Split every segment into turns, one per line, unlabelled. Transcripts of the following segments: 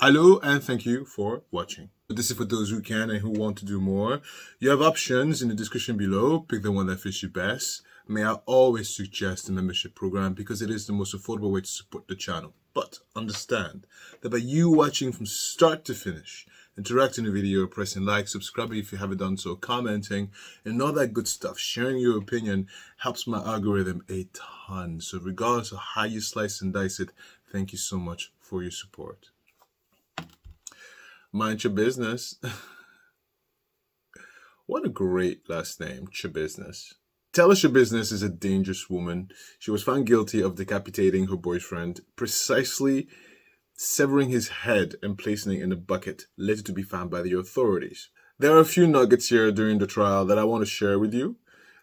Hello and thank you for watching. This is for those who can and who want to do more. You have options in the description below. Pick the one that fits you best. May I always suggest a membership program because it is the most affordable way to support the channel. But understand that by you watching from start to finish, interacting in the video, pressing like, subscribing if you haven't done so, commenting, and all that good stuff, sharing your opinion helps my algorithm a ton. So regardless of how you slice and dice it, thank you so much for your support. Mind your business. What a great last name, Schabusiness. Taylor Schabusiness is a dangerous woman. She was found guilty of decapitating her boyfriend, precisely severing his head and placing it in a bucket, later to be found by the authorities. There are a few nuggets here during the trial that I want to share with you.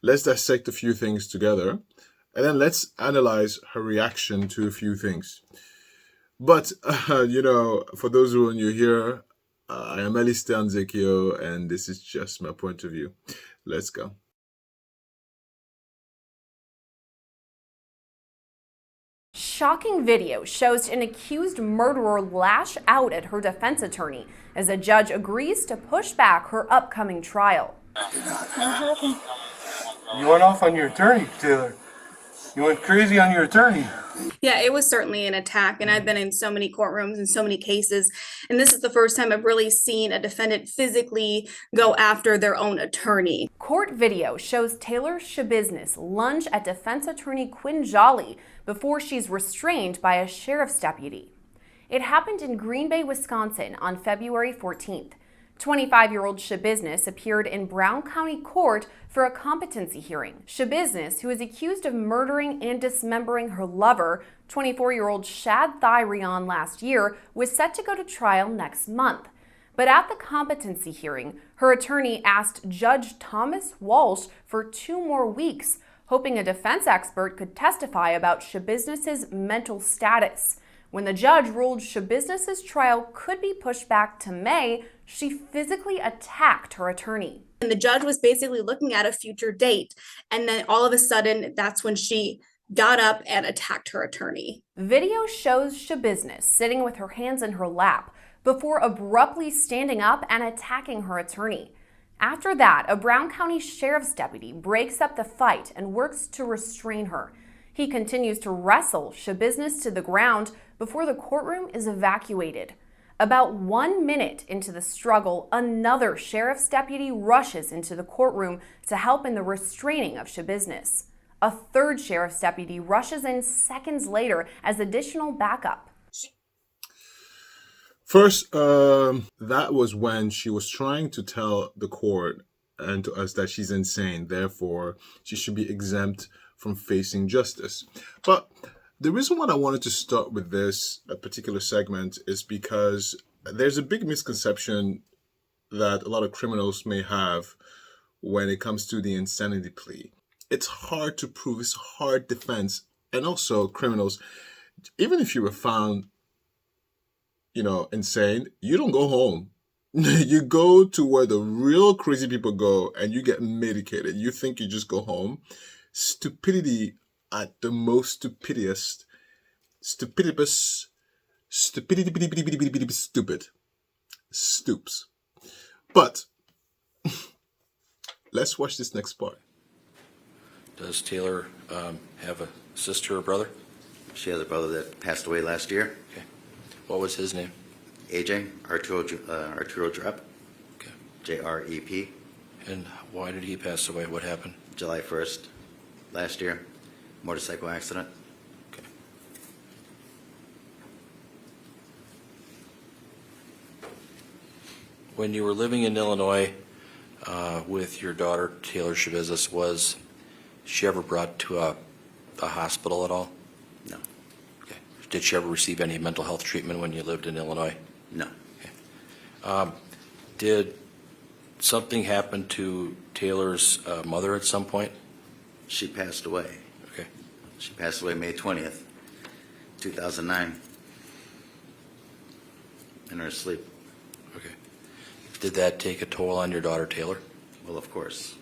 Let's dissect a few things together, and then let's analyze her reaction to a few things. But, for those who are new here, I am Alistair Nzekio, and this is just my point of view. Let's go.
Shocking video shows an accused murderer lash out at her defense attorney as a judge agrees to push back her upcoming trial.
You went off on your attorney, Taylor. You went crazy on your attorney.
Yeah, it was certainly an attack, and I've been in so many courtrooms and so many cases, and this is the first time I've really seen a defendant physically go after their own attorney.
Court video shows Taylor Schabusiness lunge at defense attorney Quinn Jolly before she's restrained by a sheriff's deputy. It happened in Green Bay, Wisconsin on February 14th. 25-year-old Schabusiness appeared in Brown County Court for a competency hearing. Schabusiness, who is accused of murdering and dismembering her lover, 24-year-old Shad Thyrion, last year, was set to go to trial next month. But at the competency hearing, her attorney asked Judge Thomas Walsh for 2 more weeks, hoping a defense expert could testify about Schabusiness's mental status. When the judge ruled Schabusiness's trial could be pushed back to May, she physically attacked her attorney.
And the judge was basically looking at a future date, and then all of a sudden, that's when she got up and attacked her attorney.
Video shows Schabusiness sitting with her hands in her lap before abruptly standing up and attacking her attorney. After that, a Brown County Sheriff's deputy breaks up the fight and works to restrain her. He continues to wrestle Schabusiness to the ground before the courtroom is evacuated. About 1 minute into the struggle, another sheriff's deputy rushes into the courtroom to help in the restraining of Schabusiness. A third sheriff's deputy rushes in seconds later as additional backup.
First, that was when she was trying to tell the court and to us that she's insane, therefore she should be exempt from facing justice. But the reason why I wanted to start with this particular segment is because there's a big misconception that a lot of criminals may have when it comes to the insanity plea. It's hard to prove, it's a hard defense, and also criminals, even if you were found, insane, you don't go home. You go to where the real crazy people go and you get medicated. You think you just go home. Stupidity at the most stupid. Stoops. But let's watch this next part.
Does Taylor have a sister or brother?
She has a brother that passed away last year.
Okay. What was his name?
AJ, Arturo Drep.
Okay.
JREP.
And why did he pass away? What happened?
July 1st last year. Motorcycle accident.
Okay. When you were living in Illinois with your daughter, Taylor Schabusiness, was she ever brought to a hospital at all?
No.
Okay. Did she ever receive any mental health treatment when you lived in Illinois?
No.
Okay. Did something happen to Taylor's mother at some point?
She passed away.
Okay.
She passed away May 20th, 2009, in her sleep.
Okay. Did that take a toll on your daughter, Taylor?
Well, of course.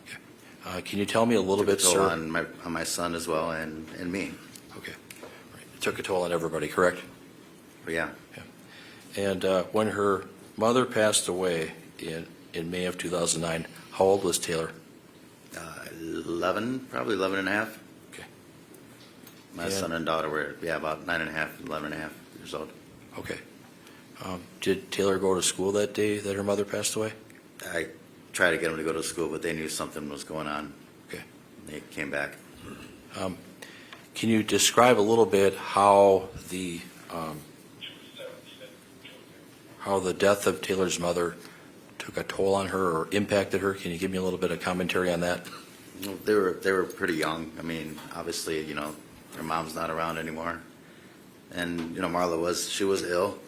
Okay. Can you tell me a little bit,
toll
sir?
on my son as well and me.
Okay. Right. It took a toll on everybody, correct?
But yeah.
And when her mother passed away in May of 2009, how old was Taylor?
11, probably 11 and a half.
Okay.
My
And-
son and daughter were, about 9 and a half, 11 and a half years old.
Okay. Did Taylor go to school that day that her mother passed away?
I tried to get them to go to school, but they knew something was going on.
Okay.
They came back.
Can you describe a little bit how the death of Taylor's mother took a toll on her or impacted her? Can you give me a little bit of commentary on that?
Well, they were pretty young. I mean, obviously, their mom's not around anymore, and Marla was ill,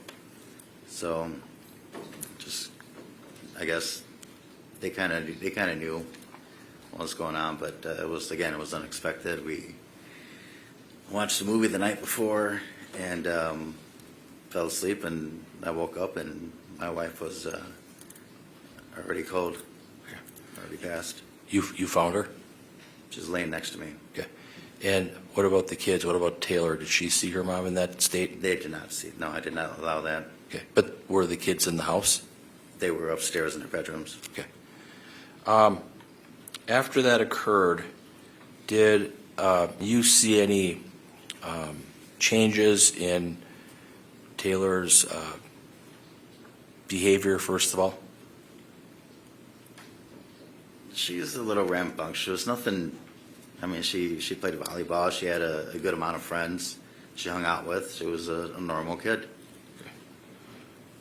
so just I guess they kind of knew what was going on, but it was unexpected. We watched the movie the night before and fell asleep, and I woke up and my wife was already cold, already passed.
You found her?
She's laying next to me.
Okay. And what about the kids? What about Taylor? Did she see her mom in that state?
They did not see. No, I did not allow that.
Okay. But were the kids in the house?
They were upstairs in their bedrooms.
Okay. After that occurred, did you see any changes in Taylor's behavior, first of all?
She's a little rambunctious. Nothing. I mean, she played volleyball. She had a good amount of friends she hung out with. She was a normal kid.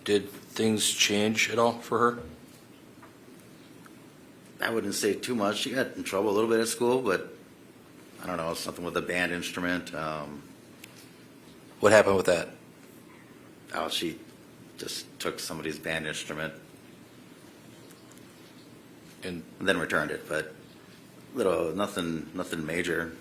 Did things change at all for her?
I wouldn't say too much. She got in trouble a little bit at school, but I don't know, something with a band instrument.
What happened with that?
She just took somebody's band instrument
And
then returned it, but nothing major.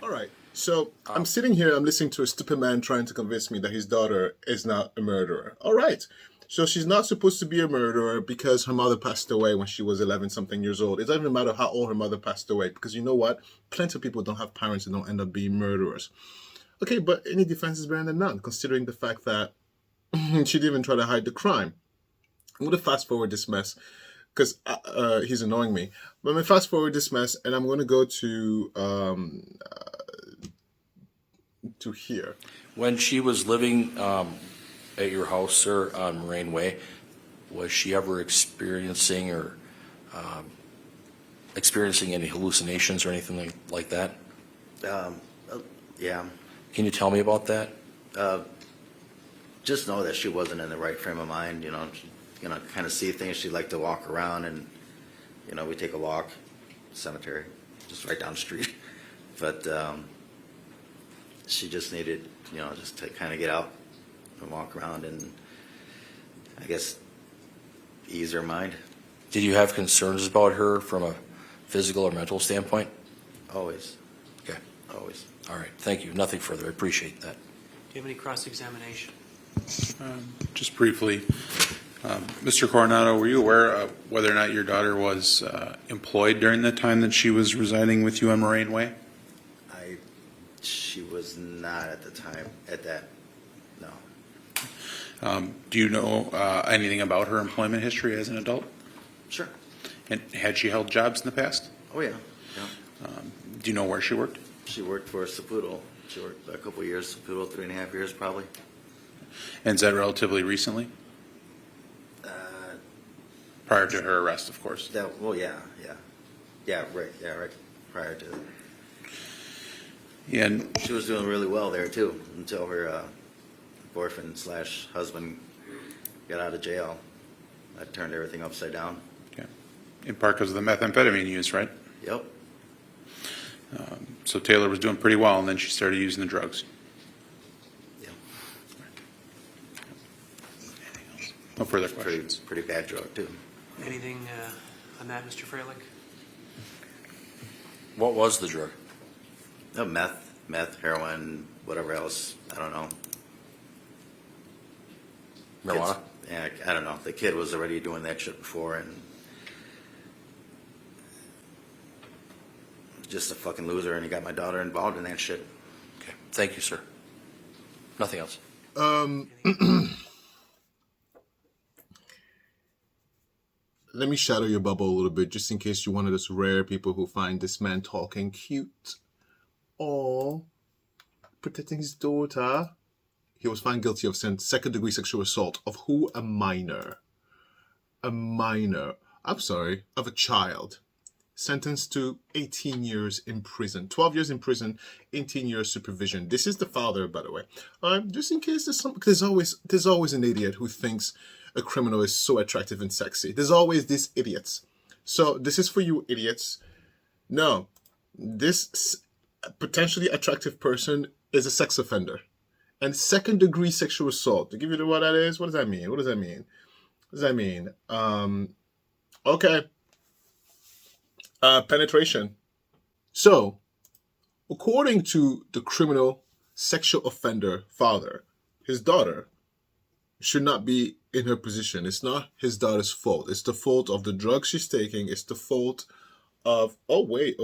All right. So I'm sitting here, I'm listening to a stupid man trying to convince me that his daughter is not a murderer. All right. So she's not supposed to be a murderer because her mother passed away when she was 11 something years old. It doesn't even matter how old her mother passed away, because you know what? Plenty of people don't have parents and don't end up being murderers. Okay, but any defense is better than none, considering the fact that she didn't even try to hide the crime. I'm going to fast forward this mess because he's annoying me. But I'm going to fast forward this mess and I'm going to go to here.
when she was living at your house, sir, on Moraine Way, was she ever experiencing any hallucinations or anything like that?
Yeah.
Can you tell me about that?
Just know that she wasn't in the right frame of mind. She, kind of see things. She'd like to walk around, and we take a walk, cemetery, just right down the street. But she just needed, just to kind of get out and walk around, and I guess ease her mind.
Did you have concerns about her from a physical or mental standpoint?
Always,
Okay.
always.
All right. Thank you. Nothing further. I appreciate that.
Do you have any cross-examination?
Just briefly, Mr. Coronado, were you aware of whether or not your daughter was employed during the time that she was residing with you on Moraine Way?
She was not at the time. At that, no.
Do you know anything about her employment history as an adult?
Sure.
And had she held jobs in the past?
Oh yeah. Yeah.
Do you know where she worked?
She worked for Saputo. She worked a couple of years. Saputo, 3.5 years probably.
And is that relatively recently? Prior to her arrest, of course.
Yeah, right prior to.
And
She was doing really well there too until her boyfriend / husband got out of jail. That turned everything upside down.
in part because of the methamphetamine use, right?
Yep.
So Taylor was doing pretty well, and then she started using the drugs.
Yep.
No further questions.
Pretty bad drug too.
Anything on that, Mr. Freilich?
What was the drug?
No, meth, heroin, whatever else. I don't know.
Marijuana?
Yeah, I don't know. The kid was already doing that shit before, and just a fucking loser, and he got my daughter involved in that shit.
Okay. Thank you, sir. Nothing else.
let me shadow your bubble a little bit, just in case you're one of those rare people who find this man talking cute. Oh, protecting his daughter. He was found guilty of second-degree sexual assault of who? A minor. A minor. I'm sorry, of a child. Sentenced to 18 years in prison. 12 years in prison, 18 years supervision. This is the father, by the way. Just in case there's always an idiot who thinks a criminal is so attractive and sexy. There's always these idiots. So this is for you idiots. No, this potentially attractive person is a sex offender. And second-degree sexual assault. To give you what that is, what does that mean? What does that mean? What does that mean? Okay. Penetration. So, according to the criminal sexual offender father, his daughter should not be in her position. It's not his daughter's fault. It's the fault of the drugs she's taking. It's the fault of... Oh, wait.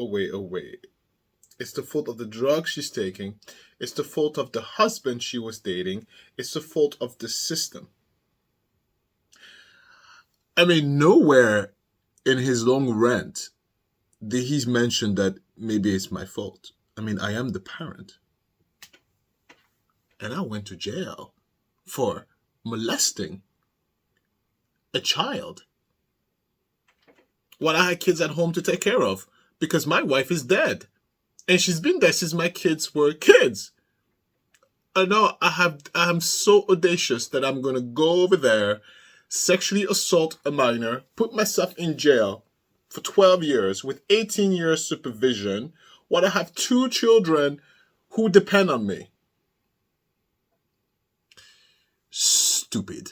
It's the fault of the drugs she's taking. It's the fault of the husband she was dating. It's the fault of the system. I mean, nowhere in his long rant did he mention that maybe it's my fault. I mean, I am the parent. And I went to jail for molesting a child while I had kids at home to take care of because my wife is dead. And she's been there since my kids were kids. I know I'm so audacious that I'm going to go over there, sexually assault a minor, put myself in jail for 12 years with 18 years supervision, while I have 2 children who depend on me. Stupid.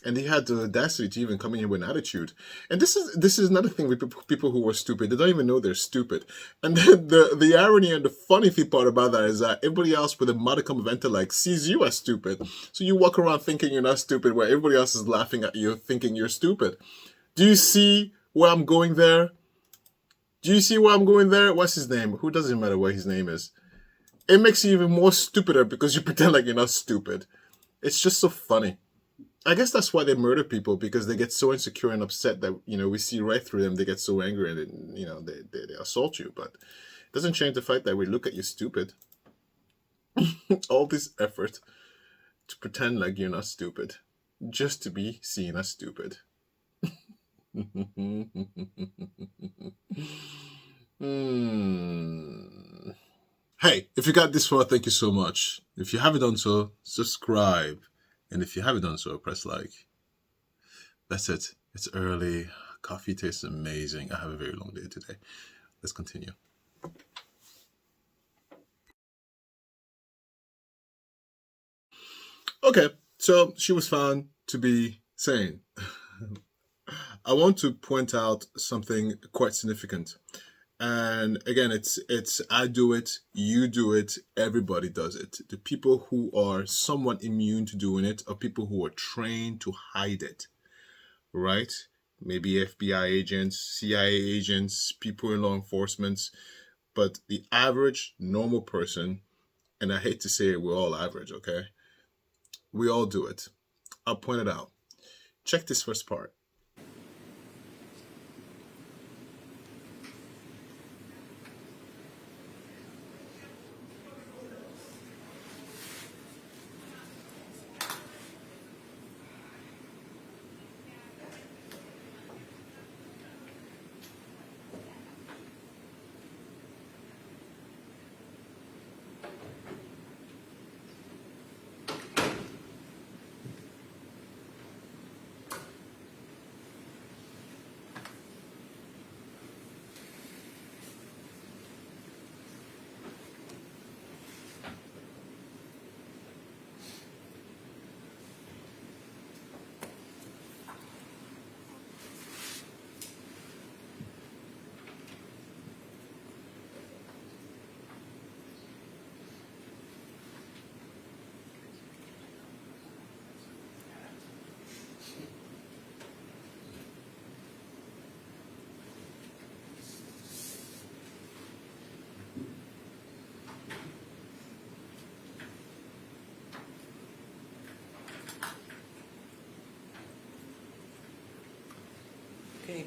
And he had the audacity to even come in here with an attitude. And this is another thing with people who are stupid. They don't even know they're stupid. And then the irony and the funny part about that is that everybody else with a modicum of intellect sees you as stupid. So you walk around thinking you're not stupid, where everybody else is laughing at you, thinking you're stupid. Do you see where I'm going there? What's his name? Who doesn't matter what his name is. It makes you even more stupider because you pretend like you're not stupid. It's just so funny. I guess that's why they murder people, because they get so insecure and upset that, we see right through them. They get so angry and, they assault you. But it doesn't change the fact that we look at you stupid. All this effort to pretend like you're not stupid, just to be seen as stupid. Hey, if you got this far, thank you so much. If you haven't done so, subscribe. And if you haven't done so, press like. That's it. It's early. Coffee tastes amazing. I have a very long day today. Let's continue. Okay, so she was found to be sane. I want to point out something quite significant. And again, it's I do it, you do it, everybody does it. The people who are somewhat immune to doing it are people who are trained to hide it, right? Maybe FBI agents, CIA agents, people in law enforcement. But the average normal person, and I hate to say it, we're all average, okay? We all do it. I'll point it out. Check this first part.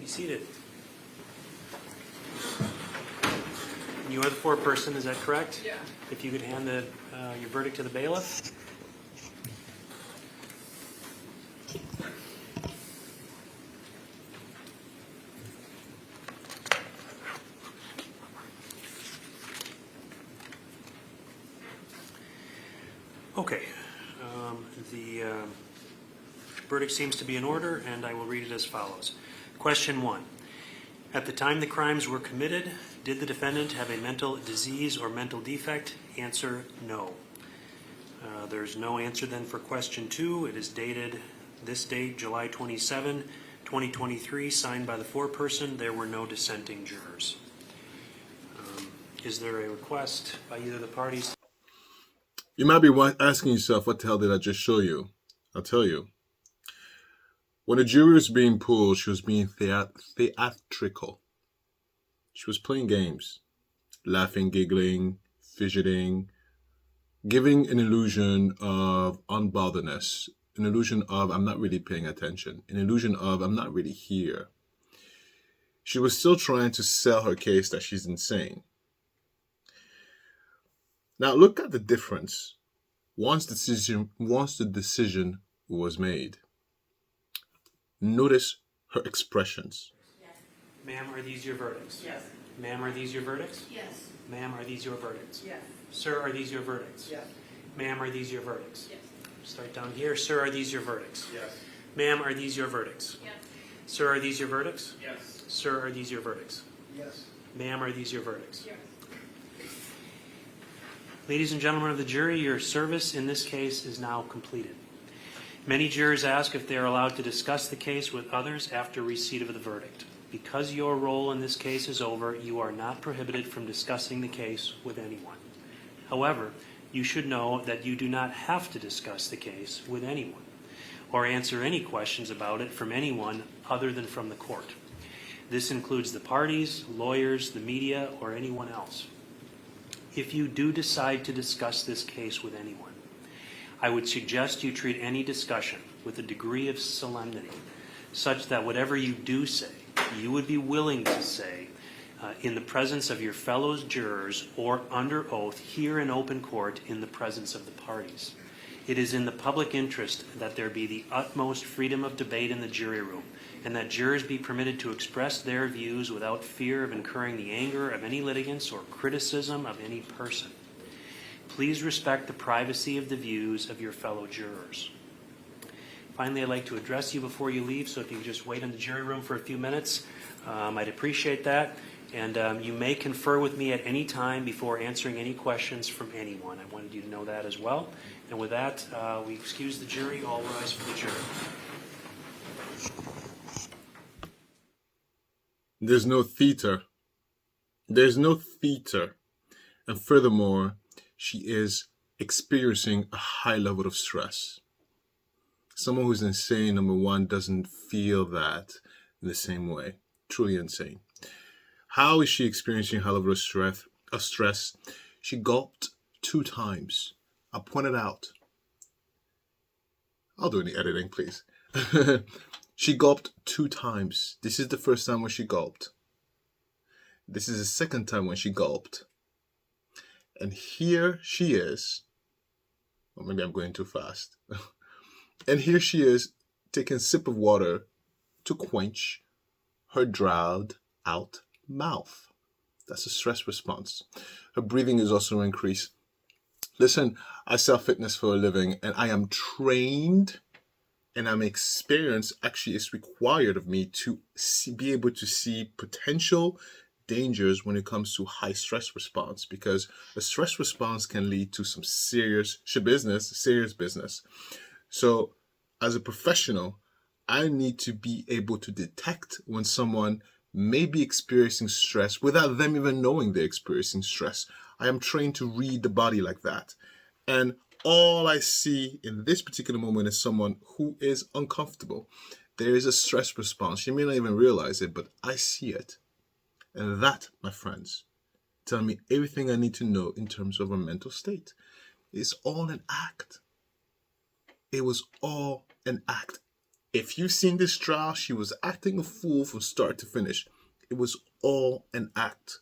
be seated. You are the foreperson, is that correct? Yeah. If you could hand your verdict to the bailiff. Okay. The verdict seems to be in order, and I will read it as follows. Question 1. At the time the crimes were committed, did the defendant have a mental disease or mental defect? Answer, no. There's no answer then for question 2. It is dated this date, July 27, 2023, signed by the foreperson. There were no dissenting jurors. Is there a request by either of the parties?
You might be asking yourself, what the hell did I just show you? I'll tell you. When the jury was being pulled, she was being theatrical. She was playing games, laughing, giggling, fidgeting, giving an illusion of unbotheredness, an illusion of I'm not really paying attention, an illusion of I'm not really here. She was still trying to sell her case that she's insane. Now look at the difference once the decision was made. Notice her expressions.
Yes. Ma'am, are these your verdicts?
Yes.
Ma'am, are these your verdicts?
Yes.
Ma'am, are these your verdicts?
Yes.
Sir, are these your verdicts?
Yes.
Ma'am, are these your verdicts?
Yes.
Start down here. Sir, are these your verdicts?
Yes.
Ma'am, are these your verdicts?
Yes.
Sir, are these your verdicts?
Yes.
Sir, are these your verdicts?
Yes.
Ma'am, are these your verdicts?
Yes.
Ladies and gentlemen of the jury, your service in this case is now completed. Many jurors ask if they are allowed to discuss the case with others after receipt of the verdict. Because your role in this case is over, you are not prohibited from discussing the case with anyone. However, you should know that you do not have to discuss the case with anyone or answer any questions about it from anyone other than from the court. This includes the parties, lawyers, the media, or anyone else. If you do decide to discuss this case with anyone, I would suggest you treat any discussion with a degree of solemnity, such that whatever you do say, you would be willing to say in the presence of your fellow jurors or under oath here in open court in the presence of the parties. It is in the public interest that there be the utmost freedom of debate in the jury room, and that jurors be permitted to express their views without fear of incurring the anger of any litigants or criticism of any person. Please respect the privacy of the views of your fellow jurors. Finally, I'd like to address you before you leave, so if you could just wait in the jury room for a few minutes, I'd appreciate that. And you may confer with me at any time before answering any questions from anyone. I wanted you to know that as well. And with that, we excuse the jury. All rise for the jury.
There's no theater. There's no theater. And furthermore, she is experiencing a high level of stress. Someone who's insane, number one, doesn't feel that in the same way. Truly insane. How is she experiencing a high level of stress? She gulped 2 times. I pointed out. I'll do any editing, please. She gulped 2 times. This is the first time when she gulped. This is the second time when she gulped. And here she is. Or maybe I'm going too fast. And here she is taking a sip of water to quench her drowned out mouth. That's a stress response. Her breathing is also increased. Listen, I sell fitness for a living, and I am trained and I'm experienced. Actually, it's required of me to be able to see potential dangers when it comes to high stress response, because a stress response can lead to some serious business. So as a professional, I need to be able to detect when someone may be experiencing stress without them even knowing they're experiencing stress. I am trained to read the body like that. And all I see in this particular moment is someone who is uncomfortable. There is a stress response. She may not even realize it, but I see it. And that, my friends, tell me everything I need to know in terms of her mental state. It's all an act. It was all an act. If you've seen this trial, she was acting a fool from start to finish. It was all an act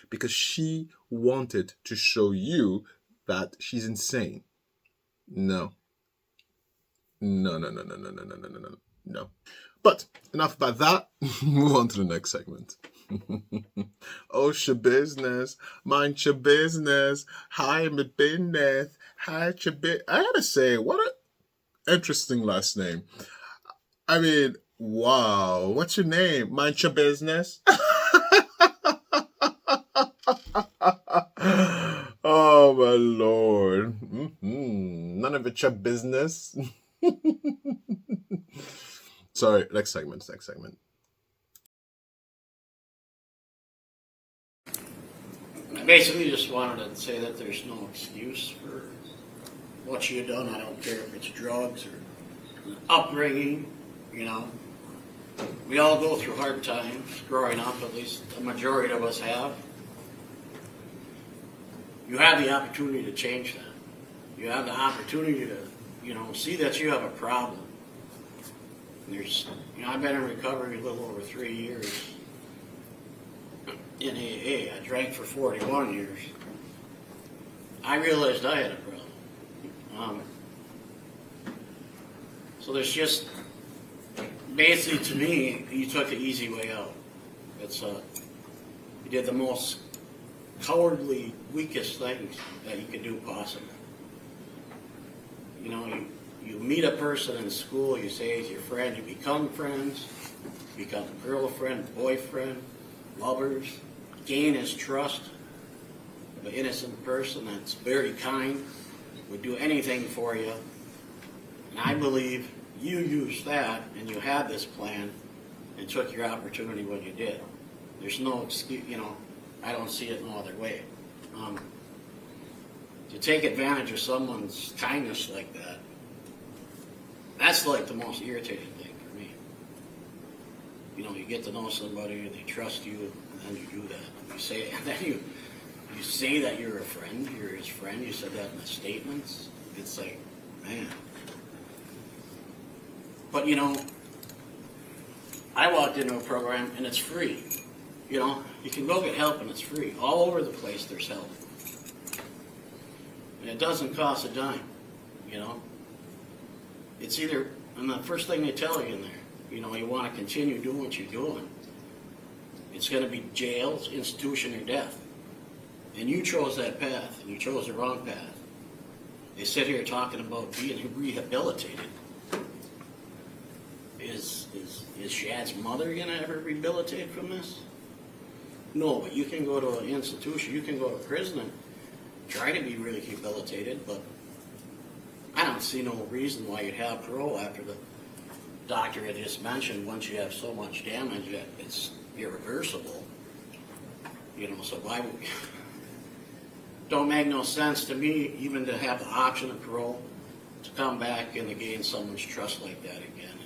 because she wanted to show you that she's insane. No. No, no, no, no, no, no, no, no, no, no, no. But enough about that. Move on to the next segment. Oh, Schabusiness. Mind your business. Hi, my business. Hi, Shabit. I gotta say, what an interesting last name. I mean, wow. What's your name? Mind your business. Oh, my Lord. None of it's your business. Sorry, next segment.
I basically just wanted to say that there's no excuse for what you've done. I don't care if it's drugs or upbringing, you know. We all go through hard times growing up, at least the majority of us have. You have the opportunity to change that. You have the opportunity to, see that you have a problem. There's, I've been in recovery a little over 3 years in AA. I drank for 41 years. I realized I had a problem. So there's just, basically to me, you took the easy way out. It's you did the most cowardly, weakest things that you could do possible. You meet a person in school, you say he's your friend, you become friends, you become girlfriend, boyfriend, lovers, gain his trust of an innocent person that's very kind, would do anything for you. And I believe you used that and you had this plan and took your opportunity when you did. There's no excuse, I don't see it no other way. To take advantage of someone's kindness like that, that's like the most irritating thing for me. You get to know somebody and they trust you, and then you do that. You say, and then you say that you're a friend, you're his friend. You said that in the statements. It's like, man. But I walked into a program and it's free. You can go get help and it's free. All over the place there's help. And it doesn't cost a dime, It's either, and the first thing they tell you in there, you want to continue doing what you're doing. It's going to be jails, institution, or death. And you chose that path, and you chose the wrong path. They sit here talking about being rehabilitated. Is Shad's mother going to ever rehabilitate from this? No, but you can go to an institution, you can go to prison and try to be rehabilitated, but I don't see no reason why you'd have parole after the doctor had just mentioned once you have so much damage that it's irreversible. So why would don't make no sense to me even to have the option of parole to come back and to gain someone's trust like that again.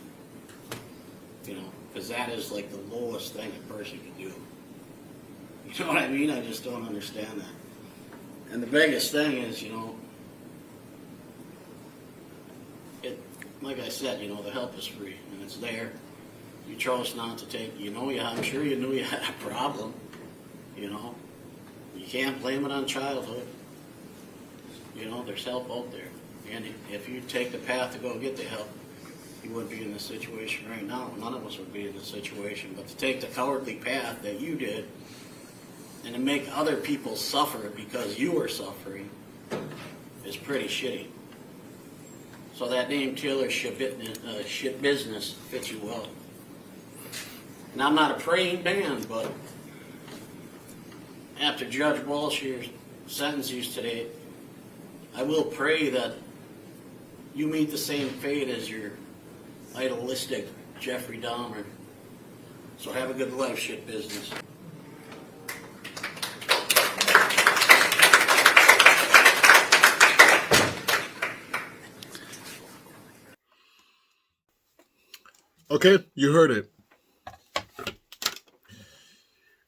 Because that is like the lowest thing a person can do. You know what I mean? I just don't understand that. And the biggest thing is, like I said, the help is free and it's there. You chose not to take, I'm sure you knew you had a problem, You can't blame it on childhood. There's help out there. And if you take the path to go get the help, you wouldn't be in this situation right now. None of us would be in this situation. But to take the cowardly path that you did and to make other people suffer because you were suffering is pretty shitty. So that name, Taylor Schabusiness, fits you well. And I'm not a praying man, but after Judge Walsh's sentences today, I will pray that you meet the same fate as your idealistic Jeffrey Dahmer. So have a good life, Schabusiness.
Okay, you heard it.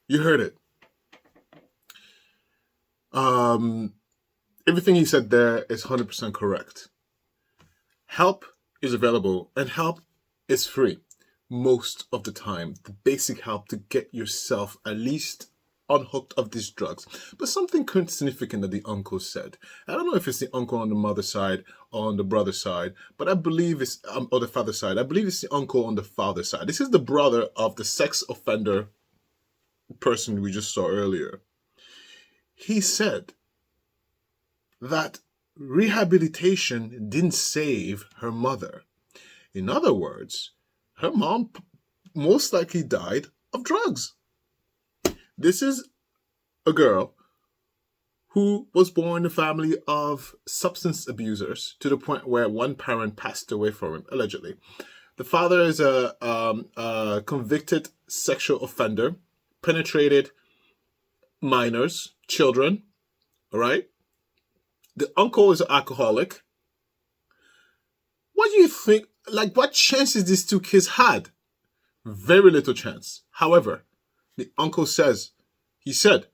You heard it. Everything he said there is 100% correct. Help is available, and help is free most of the time. The basic help to get yourself at least unhooked of these drugs. But something significant that the uncle said. I don't know if it's the uncle on the mother's side or on the brother's side, but I believe it's or the father's side. I believe it's the uncle on the father's side. This is the brother of the sex offender person we just saw earlier. He said that rehabilitation didn't save her mother. In other words, her mom most likely died of drugs. This is a girl who was born in a family of substance abusers to the point where one parent passed away from him, allegedly. The father is a convicted sexual offender, penetrated minors, children, all right? The uncle is an alcoholic. What do you think? Like, what chances these two kids had? Very little chance. However, the uncle says, he said,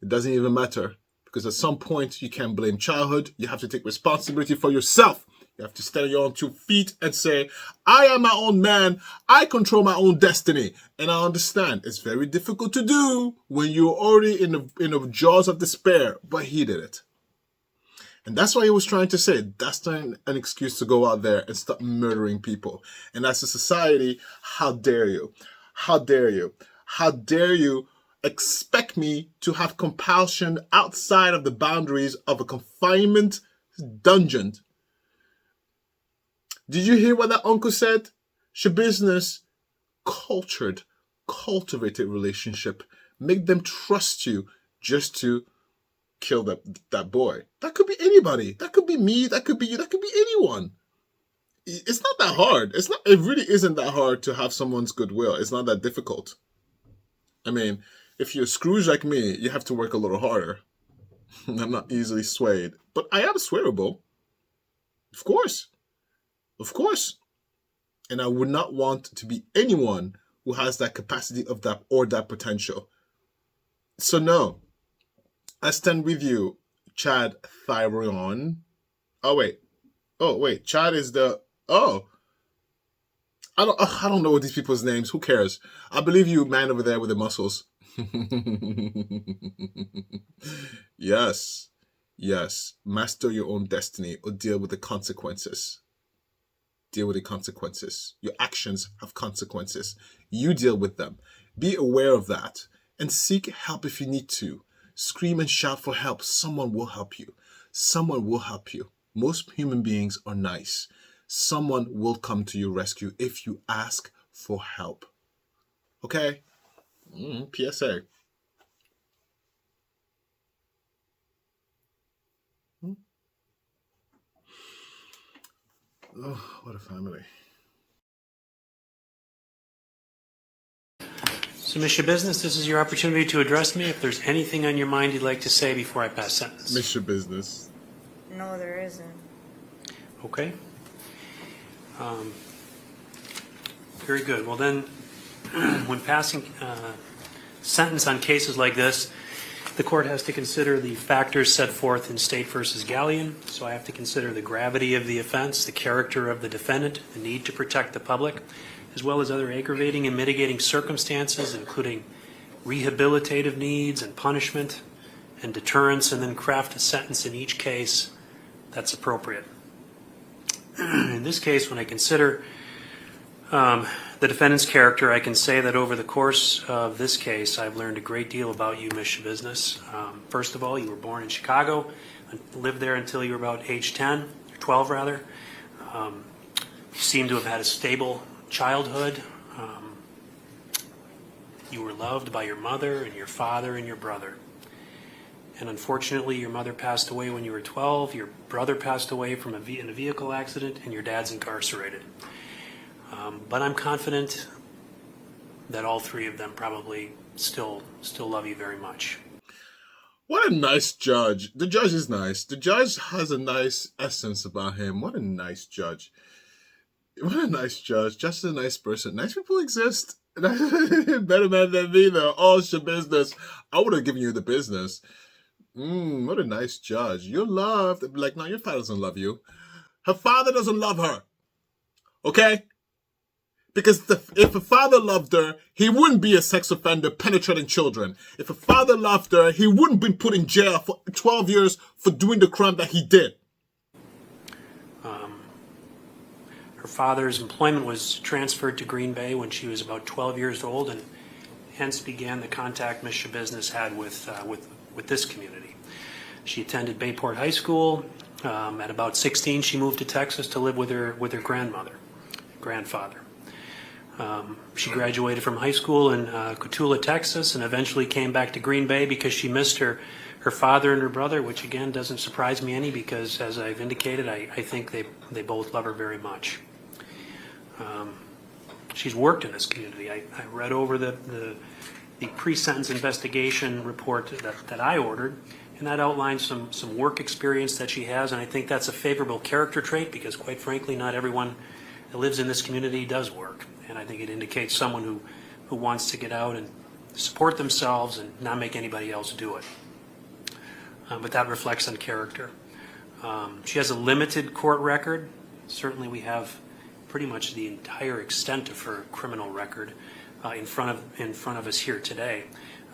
it doesn't even matter because at some point you can't blame childhood. You have to take responsibility for yourself. You have to stand on your own 2 feet and say, I am my own man. I control my own destiny. And I understand it's very difficult to do when you're already in the jaws of despair, but he did it. And that's why he was trying to say, that's not an excuse to go out there and start murdering people. And as a society, how dare you? How dare you? How dare you expect me to have compulsion outside of the boundaries of a confinement dungeon? Did you hear what that uncle said? Schabusiness, cultivated relationship. Make them trust you just to kill that boy. That could be anybody. That could be me. That could be you. That could be anyone. It's not that hard. It really isn't that hard to have someone's goodwill. It's not that difficult. I mean, if you're a Scrooge like me, you have to work a little harder. I'm not easily swayed. But I am swayable. Of course. Of course. And I would not want to be anyone who has that capacity of that or that potential. So no. I stand with you, Shad Thyrion. Oh wait. Chad is the I don't know what these people's names. Who cares? I believe you, man over there with the muscles. Yes. Master your own destiny or deal with the consequences. Deal with the consequences. Your actions have consequences. You deal with them. Be aware of that and seek help if you need to. Scream and shout for help. Someone will help you. Someone will help you. Most human beings are nice. Someone will come to your rescue if you ask for help. Okay? PSA. Oh, what a family.
So, Ms. Schabusiness, this is your opportunity to address me. If there's anything on your mind you'd like to say before I pass sentence.
Ms. Schabusiness.
No, there isn't.
Okay. Very good. Well then, when passing sentence on cases like this, the court has to consider the factors set forth in State versus Galleon. So I have to consider the gravity of the offense, the character of the defendant, the need to protect the public, as well as other aggravating and mitigating circumstances, including rehabilitative needs and punishment and deterrence, and then craft a sentence in each case that's appropriate. In this case, when I consider the defendant's character, I can say that over the course of this case, I've learned a great deal about you, Ms. Schabusiness. First of all, you were born in Chicago, lived there until you were about age 10, or 12 rather. You seem to have had a stable childhood. You were loved by your mother and your father and your brother. And unfortunately, your mother passed away when you were 12, your brother passed away in a vehicle accident, and your dad's incarcerated. But I'm confident that all three of them probably still love you very much.
What a nice judge. The judge is nice. The judge has a nice essence about him. What a nice judge. What a nice judge. Just a nice person. Nice people exist. Better man than me, though. Oh, Schabusiness. I would have given you the business. What a nice judge. You're loved. Like, no, your father doesn't love you. Her father doesn't love her. Okay? Because if a father loved her, he wouldn't be a sex offender penetrating children. If a father loved her, he wouldn't be put in jail for 12 years for doing the crime that he did.
Her father's employment was transferred to Green Bay when she was about 12 years old, and hence began the contact Ms. Schabusiness had with this community. She attended Bayport High School. At about 16, she moved to Texas to live with her grandfather. She graduated from high school in Cotulla, Texas, and eventually came back to Green Bay because she missed her father and her brother, which again doesn't surprise me any because, as I've indicated, I think they both love her very much. She's worked in this community. I read over the pre-sentence investigation report that I ordered, and that outlines some work experience that she has, and I think that's a favorable character trait because, quite frankly, not everyone that lives in this community does work, and I think it indicates someone who wants to get out and support themselves and not make anybody else do it. But that reflects on character. She has a limited court record. Certainly we have pretty much the entire extent of her criminal record in front of us here today.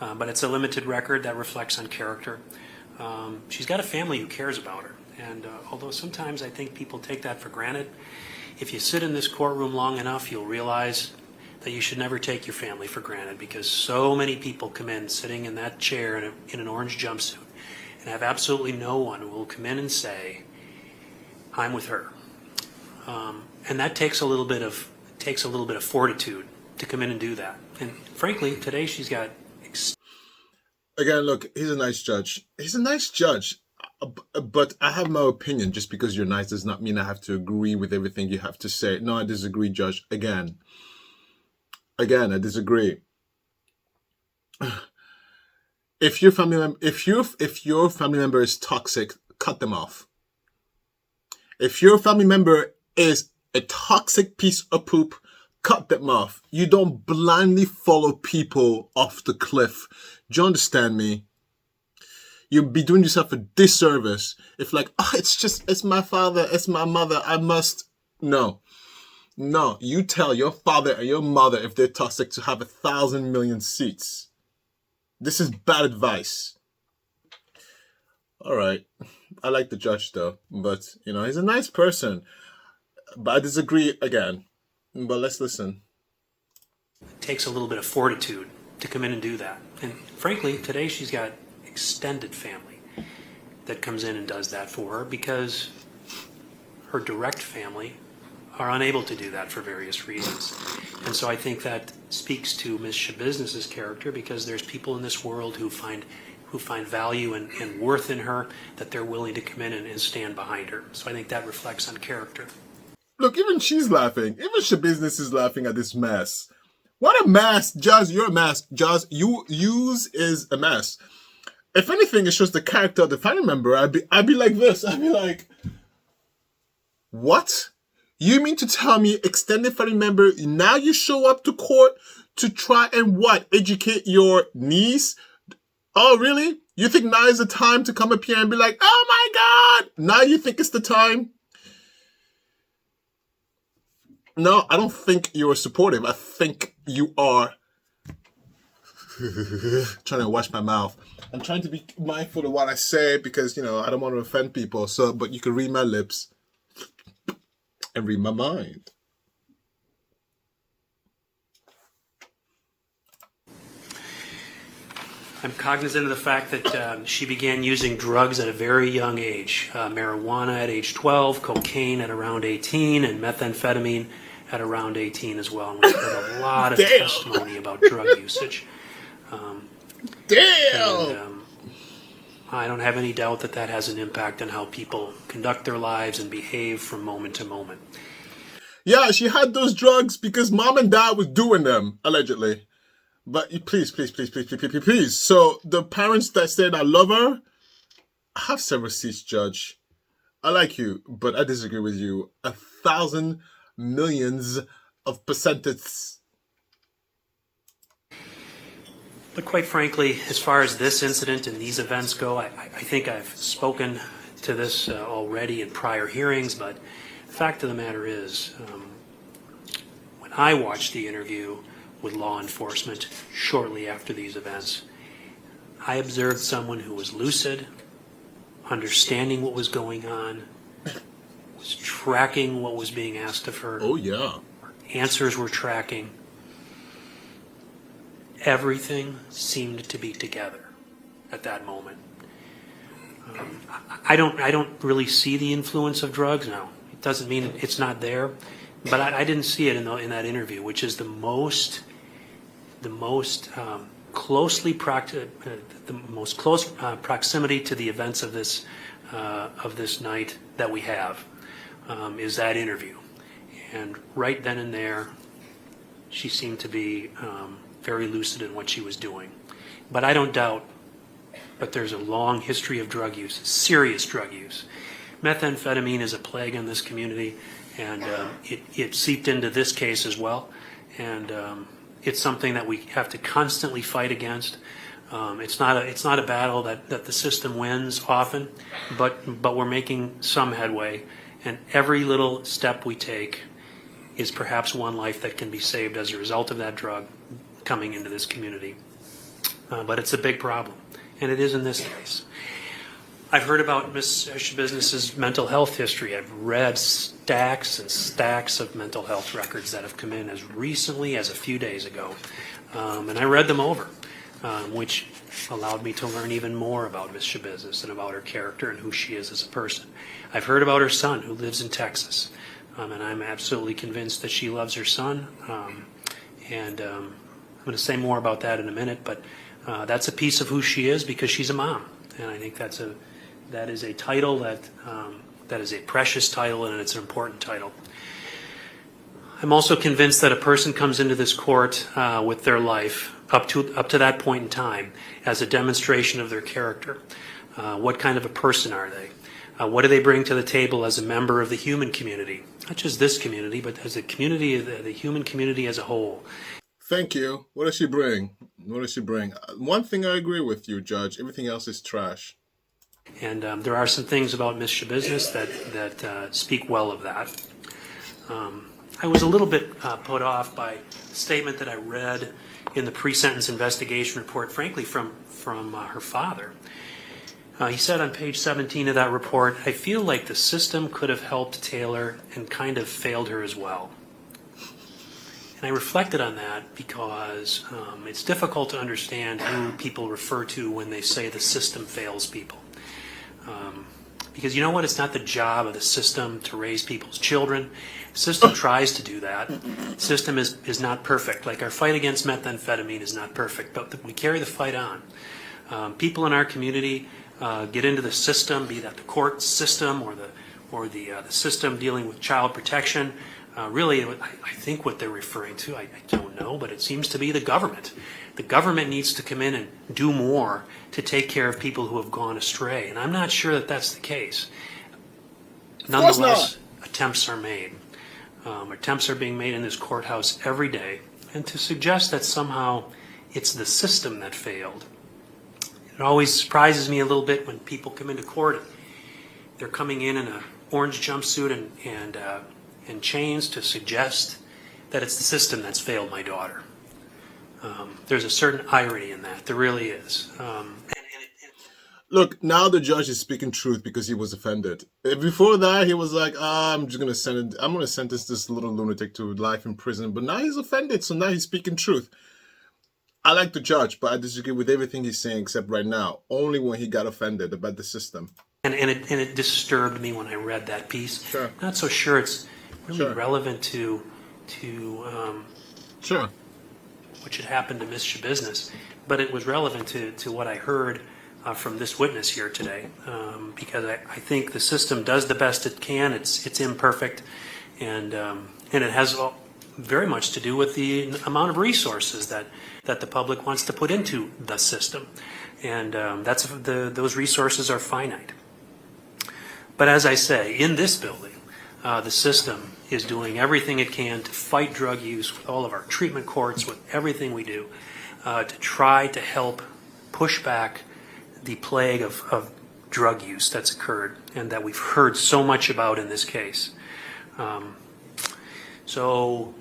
But it's a limited record that reflects on character. She's got a family who cares about her. And although sometimes I think people take that for granted, if you sit in this courtroom long enough, you'll realize that you should never take your family for granted because so many people come in sitting in that chair in an orange jumpsuit and have absolutely no one who will come in and say, I'm with her. And that takes a little bit of fortitude to come in and do that. And frankly, today she's got...
Again, look, he's a nice judge. He's a nice judge. But I have my opinion. Just because you're nice does not mean I have to agree with everything you have to say. No, I disagree, Judge. Again, I disagree. If your family member is toxic, cut them off. If your family member is a toxic piece of poop, cut them off. You don't blindly follow people off the cliff. Do you understand me? You'll be doing yourself a disservice if it's my father, it's my mother, I must. No, you tell your father and your mother if they're toxic to have 1,000 million seats. This is bad advice. All right. I like the judge though, but he's a nice person. But I disagree again. But let's listen.
It takes a little bit of fortitude to come in and do that. And frankly, today she's got extended family that comes in and does that for her because her direct family are unable to do that for various reasons. And so I think that speaks to Ms. Schabusiness's character because there's people in this world who find value and worth in her that they're willing to come in and stand behind her. So I think that reflects on character.
Look, even she's laughing. Even Schabusiness is laughing at this mess. What a mess. Jazz, you're a mess. Jazz, use is a mess. If anything, it shows the character of the family member. I'd be like this. I'd be like, what? You mean to tell me extended family member, now you show up to court to try and what? Educate your niece? Oh, really? You think now is the time to come up here and be like, oh my God, now you think it's the time? No, I don't think you're supportive. I think you are trying to watch my mouth. I'm trying to be mindful of what I say because, I don't want to offend people. But you can read my lips and read my mind.
I'm cognizant of the fact that she began using drugs at a very young age. Marijuana at age 12, cocaine at around 18, and methamphetamine at around 18 as well. And we've heard a lot of testimony about drug usage. And, I don't have any doubt that has an impact on how people conduct their lives and behave from moment to moment.
Yeah, she had those drugs because mom and dad was doing them, allegedly. But please. So the parents that said I love her, have several seats, Judge. I like you, but I disagree with you. 1,000 millions of percentages.
But quite frankly, as far as this incident and these events go, I think I've spoken to this already in prior hearings, but the fact of the matter is, when I watched the interview with law enforcement shortly after these events, I observed someone who was lucid, understanding what was going on, was tracking what was being asked of her.
Oh, yeah.
Answers were tracking. Everything seemed to be together at that moment. I don't really see the influence of drugs now. It doesn't mean it's not there, but I didn't see it in that interview, which is the most close proximity to the events of this night that we have, is that interview. And right then and there, she seemed to be very lucid in what she was doing. But I don't doubt, but there's a long history of drug use, serious drug use. Methamphetamine is a plague in this community, and it seeped into this case as well. And it's something that we have to constantly fight against. It's not a battle that the system wins often, but we're making some headway. And every little step we take is perhaps one life that can be saved as a result of that drug coming into this community. But it's a big problem, and it is in this case. I've heard about Ms. Schabusiness's mental health history. I've read stacks and stacks of mental health records that have come in as recently as a few days ago. And I read them over, which allowed me to learn even more about Ms. Schabusiness and about her character and who she is as a person. I've heard about her son who lives in Texas, and I'm absolutely convinced that she loves her son. And I'm going to say more about that in a minute, but that's a piece of who she is because she's a mom. And I think that is a title that is a precious title, and it's an important title. I'm also convinced that a person comes into this court with their life up to that point in time as a demonstration of their character. What kind of a person are they? What do they bring to the table as a member of the human community? Not just this community, but as a community, the human community as a whole.
Thank you. What does she bring? What does she bring? One thing I agree with you, Judge. Everything else is trash.
And there are some things about Ms. Schabusiness that speak well of that. I was a little bit put off by a statement that I read in the pre-sentence investigation report, frankly, from her father. He said on page 17 of that report, "I feel like the system could have helped Taylor and kind of failed her as well." And I reflected on that because it's difficult to understand who people refer to when they say the system fails people. Because you know what? It's not the job of the system to raise people's children. The system tries to do that. The system is not perfect. Like our fight against methamphetamine is not perfect, but we carry the fight on. People in our community get into the system, be that the court system or the system dealing with child protection. Really, I think what they're referring to, I don't know, but it seems to be the government. The government needs to come in and do more to take care of people who have gone astray. And I'm not sure that that's the case. Nonetheless, attempts are made. Attempts are being made in this courthouse every day. And to suggest that somehow it's the system that failed. It always surprises me a little bit when people come into court. They're coming in an orange jumpsuit and chains to suggest that it's the system that's failed my daughter. There's a certain irony in that. There really is.
Look, now the judge is speaking truth because he was offended. Before that, he was like, I'm going to sentence this little lunatic to life in prison. But now he's offended, so now he's speaking truth. I like the judge, but I disagree with everything he's saying except right now. Only when he got offended about the system.
And it disturbed me when I read that piece.
Sure.
Not so sure it's really relevant to
Sure.
which had happened to Ms. Schabusiness, but it was relevant to what I heard from this witness here today, because I think the system does the best it can. It's imperfect, and it has very much to do with the amount of resources that the public wants to put into the system, and those resources are finite. But as I say, in this building, the system is doing everything it can to fight drug use with all of our treatment courts, with everything we do, to try to help push back the plague of drug use that's occurred and that we've heard so much about in this case. So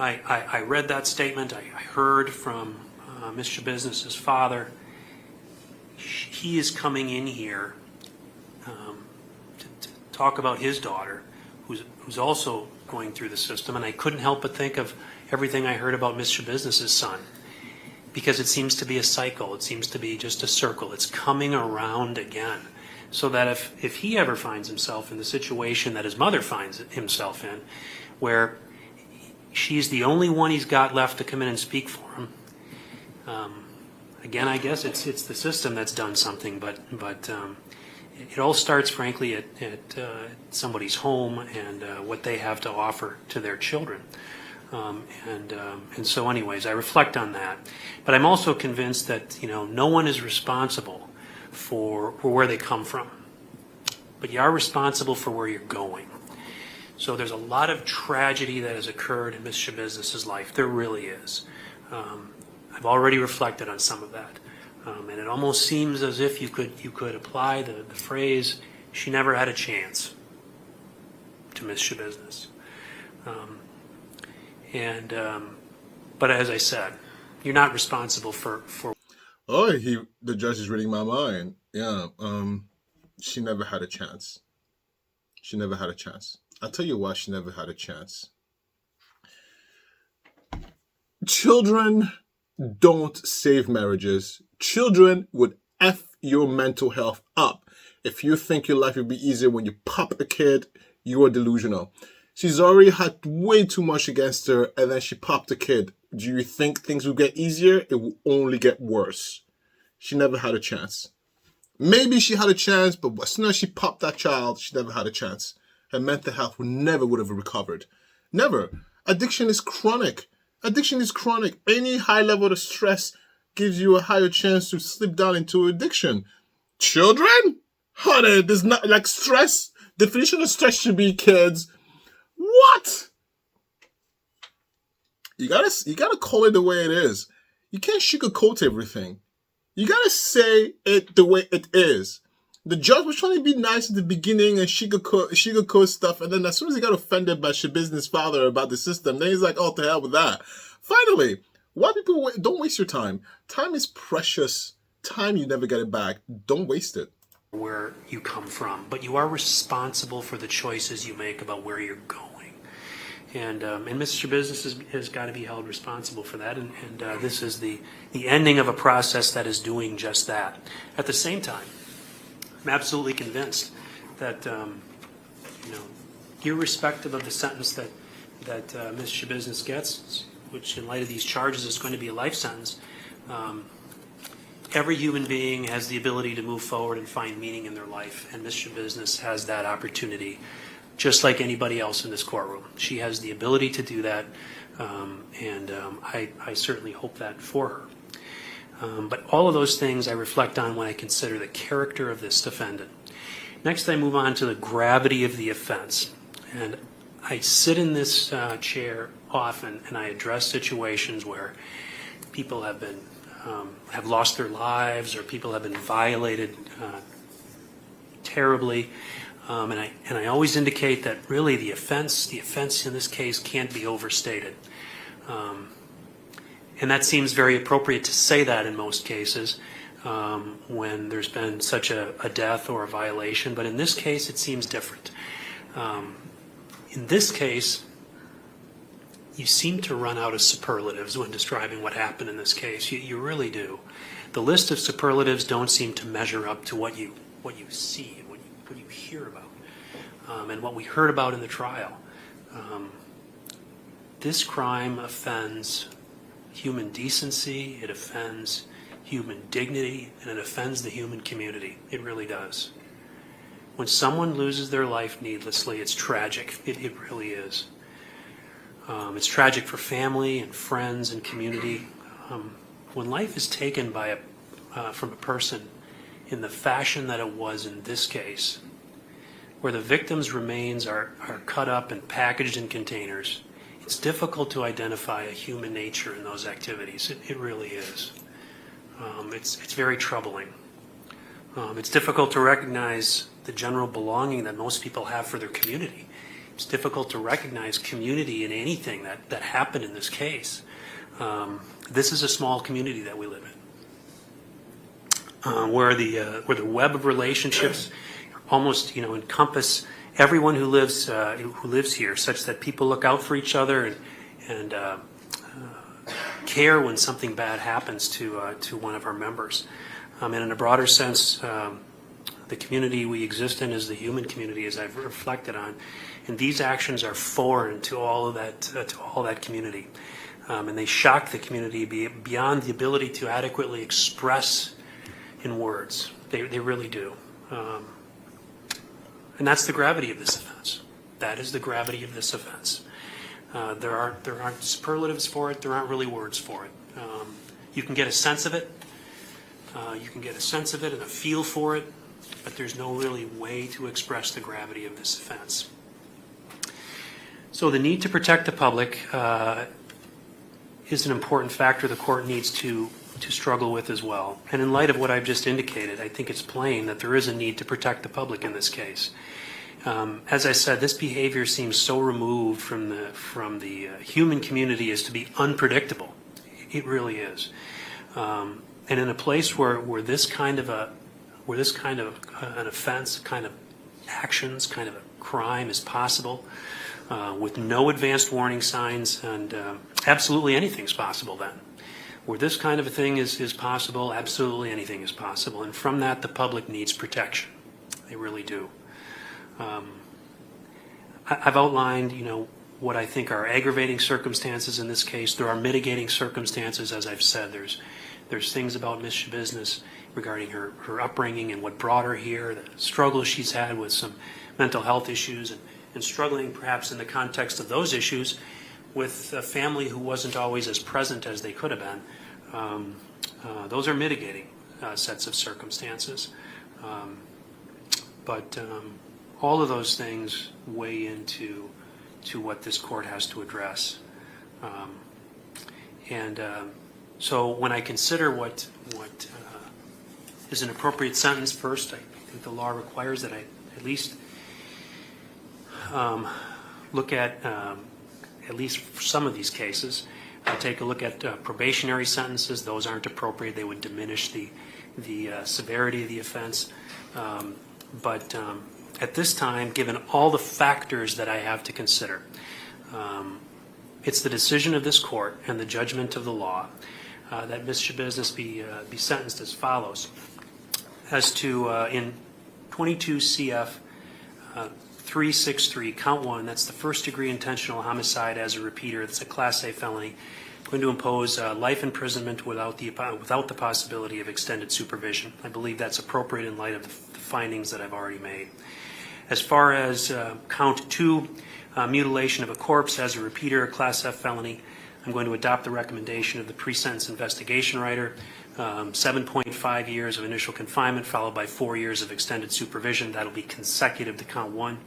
I read that statement. I heard from Ms. Schabusiness's father. He is coming in here to talk about his daughter, who's also going through the system, and I couldn't help but think of everything I heard about Ms. Schabusiness's son, because it seems to be a cycle. It seems to be just a circle. It's coming around again. So that if he ever finds himself in the situation that his mother finds himself in, where she's the only one he's got left to come in and speak for him, again, I guess it's the system that's done something, but it all starts, frankly, at somebody's home and what they have to offer to their children. And so anyways, I reflect on that. But I'm also convinced that, no one is responsible for where they come from. But you are responsible for where you're going. So there's a lot of tragedy that has occurred in Ms. Schabusiness's life. There really is. I've already reflected on some of that. And it almost seems as if you could apply the phrase, she never had a chance, to Ms. Schabusiness. But as I said, you're not responsible for.
Oh, the judge is reading my mind. Yeah. She never had a chance. She never had a chance. I'll tell you why she never had a chance. Children don't save marriages. Children would F your mental health up. If you think your life would be easier when you pop a kid, you are delusional. She's already had way too much against her, and then she popped a kid. Do you think things will get easier? It will only get worse. She never had a chance. Maybe she had a chance, but as soon as she popped that child, she never had a chance. Her mental health would have recovered. Never. Addiction is chronic. Addiction is chronic. Any high level of stress gives you a higher chance to slip down into addiction. Children? Honey, there's not like stress. Definition of stress should be kids. What? You gotta call it the way it is. You can't sugarcoat everything. You gotta say it the way it is. The judge was trying to be nice at the beginning and sugarcoat stuff, and then as soon as he got offended by Schabusiness' father about the system, then he's like, "Oh, to hell with that." Finally, why people don't waste your time? Time is precious. Time, you never get it back. Don't waste it.
Where you come from, but you are responsible for the choices you make about where you're going. And Mr. Business has got to be held responsible for that, and this is the ending of a process that is doing just that. At the same time, I'm absolutely convinced that, irrespective of the sentence that Ms. Schabusiness gets, which in light of these charges is going to be a life sentence, every human being has the ability to move forward and find meaning in their life, and Ms. Schabusiness has that opportunity, just like anybody else in this courtroom. She has the ability to do that, and I certainly hope that for her. But all of those things I reflect on when I consider the character of this defendant. Next, I move on to the gravity of the offense. And I sit in this chair often, and I address situations where people have been have lost their lives, or people have been violated terribly. And I always indicate that really the offense in this case can't be overstated. And that seems very appropriate to say that in most cases when there's been such a death or a violation. But in this case, it seems different. In this case, you seem to run out of superlatives when describing what happened in this case. You really do. The list of superlatives don't seem to measure up to what you see and what you hear about. And what we heard about in the trial. This crime offends human decency, it offends human dignity, and it offends the human community. It really does. When someone loses their life needlessly, it's tragic. It really is. It's tragic for family and friends and community. When life is taken from a person in the fashion that it was in this case, where the victim's remains are cut up and packaged in containers, it's difficult to identify a human nature in those activities. It really is. It's very troubling. It's difficult to recognize the general belonging that most people have for their community. it's difficult to recognize community in anything that happened in this case. This is a small community that we live in, where the web of relationships almost encompass everyone who lives here, such that people look out for each other and care when something bad happens to one of our members. And in a broader sense, the community we exist in is the human community, as I've reflected on, and these actions are foreign to all of that community, and they shock the community beyond the ability to adequately express in words. They really do. And that's the gravity of this offense. That is the gravity of this offense. There aren't superlatives for it. There aren't really words for it. You can get a sense of it. You can get a sense of it and a feel for it, but there's no really way to express the gravity of this offense. So the need to protect the public is an important factor the court needs to struggle with as well. And in light of what I've just indicated, I think it's plain that there is a need to protect the public in this case. As I said, this behavior seems so removed from the human community as to be unpredictable. It really is. And in a place where this kind of an offense, kind of actions, kind of a crime is possible, with no advanced warning signs, and absolutely anything's possible then. Where this kind of a thing is possible, absolutely anything is possible. And from that, the public needs protection. They really do. I've outlined, what I think are aggravating circumstances in this case. There are mitigating circumstances, as I've said. There's things about Ms. Schabusiness regarding her upbringing and what brought her here, the struggles she's had with some mental health issues, and struggling perhaps in the context of those issues with a family who wasn't always as present as they could have been. Those are mitigating sets of circumstances. But all of those things weigh into what this court has to address. So when I consider what is an appropriate sentence, first, I think the law requires that I at least look at least for some of these cases, take a look at probationary sentences. Those aren't appropriate. They would diminish the severity of the offense. But at this time, given all the factors that I have to consider, it's the decision of this court and the judgment of the law that Ms. Schabusiness be sentenced as follows. As to in 22 CF 363, count 1, that's the first degree intentional homicide as a repeater. It's a Class A felony. I'm going to impose life imprisonment without the possibility of extended supervision. I believe that's appropriate in light of the findings that I've already made. As far as count 2, mutilation of a corpse as a repeater, a Class F felony, I'm going to adopt the recommendation of the pre-sentence investigation writer, 7.5 years of initial confinement followed by 4 years of extended supervision. That'll be consecutive to count 1.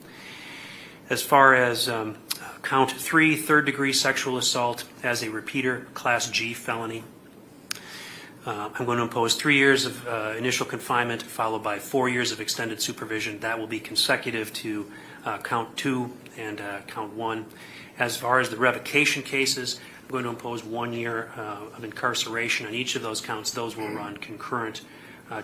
As far as count 3, third degree sexual assault as a repeater, Class G felony, I'm going to impose 3 years of initial confinement followed by 4 years of extended supervision. That will be consecutive to count 2 and count 1. As far as the revocation cases, I'm going to impose 1 year of incarceration on each of those counts. Those will run concurrent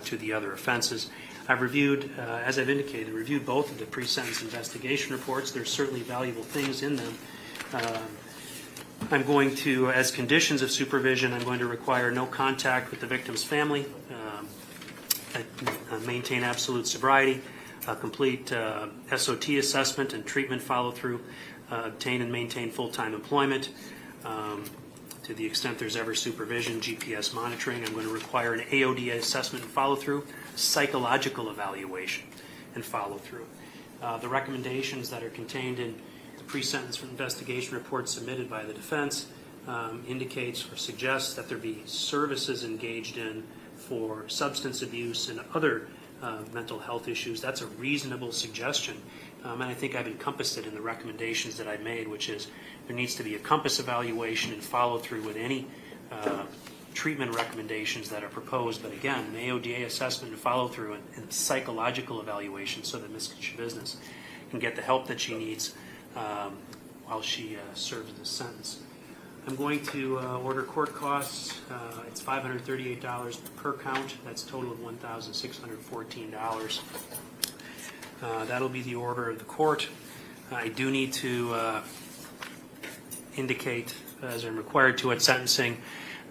to the other offenses. I've reviewed, as I've indicated, reviewed both of the pre-sentence investigation reports. There's certainly valuable things in them. I'm going to, as conditions of supervision, I'm going to require no contact with the victim's family, maintain absolute sobriety, complete SOT assessment and treatment follow-through, obtain and maintain full-time employment. To the extent there's ever supervision, GPS monitoring. I'm going to require an AOD assessment and follow-through, psychological evaluation and follow-through. The recommendations that are contained in the pre-sentence investigation report submitted by the defense indicates or suggests that there be services engaged in for substance abuse and other mental health issues. That's a reasonable suggestion, and I think I've encompassed it in the recommendations that I've made, which is there needs to be a compass evaluation and follow-through with any treatment recommendations that are proposed, but again, an AODA assessment and follow-through and psychological evaluation so that Ms. Schabusiness can get the help that she needs while she serves this sentence. I'm going to order court costs. It's $538 per count. That's a total of $1,614. That'll be the order of the court. I do need to indicate, as I'm required to at sentencing,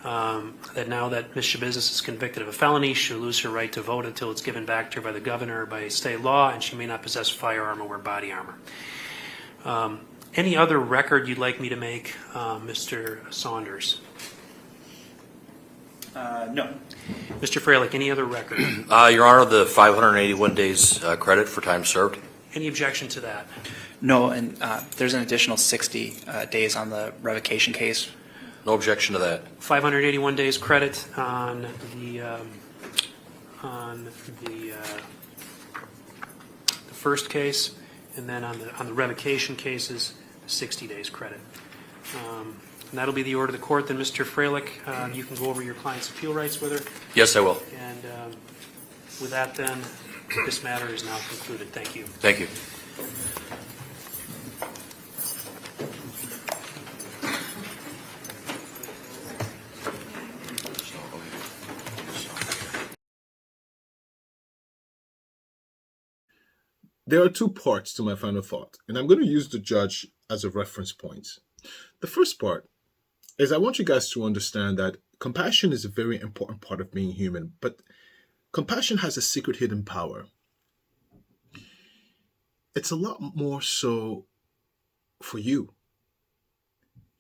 that now that Ms. Schabusiness is convicted of a felony, she'll lose her right to vote until it's given back to her by the governor or by state law, and she may not possess firearm or wear body armor. Any other record you'd like me to make, Mr. Saunders?
No.
Mr. Freilich, any other record?
Your Honor, the 581 days credit for time served.
Any objection to that?
No, and there's an additional 60 days on the revocation case.
No objection to that.
581 days credit on the first case, and then on the revocation cases, 60 days credit. And that'll be the order of the court. Then, Mr. Freilich, you can go over your client's appeal rights with her.
Yes, I will.
And with that, then, this matter is now concluded. Thank you.
Thank you.
There are two parts to my final thought, and I'm going to use the judge as a reference point. The first part is I want you guys to understand that compassion is a very important part of being human, but compassion has a secret hidden power. It's a lot more so for you.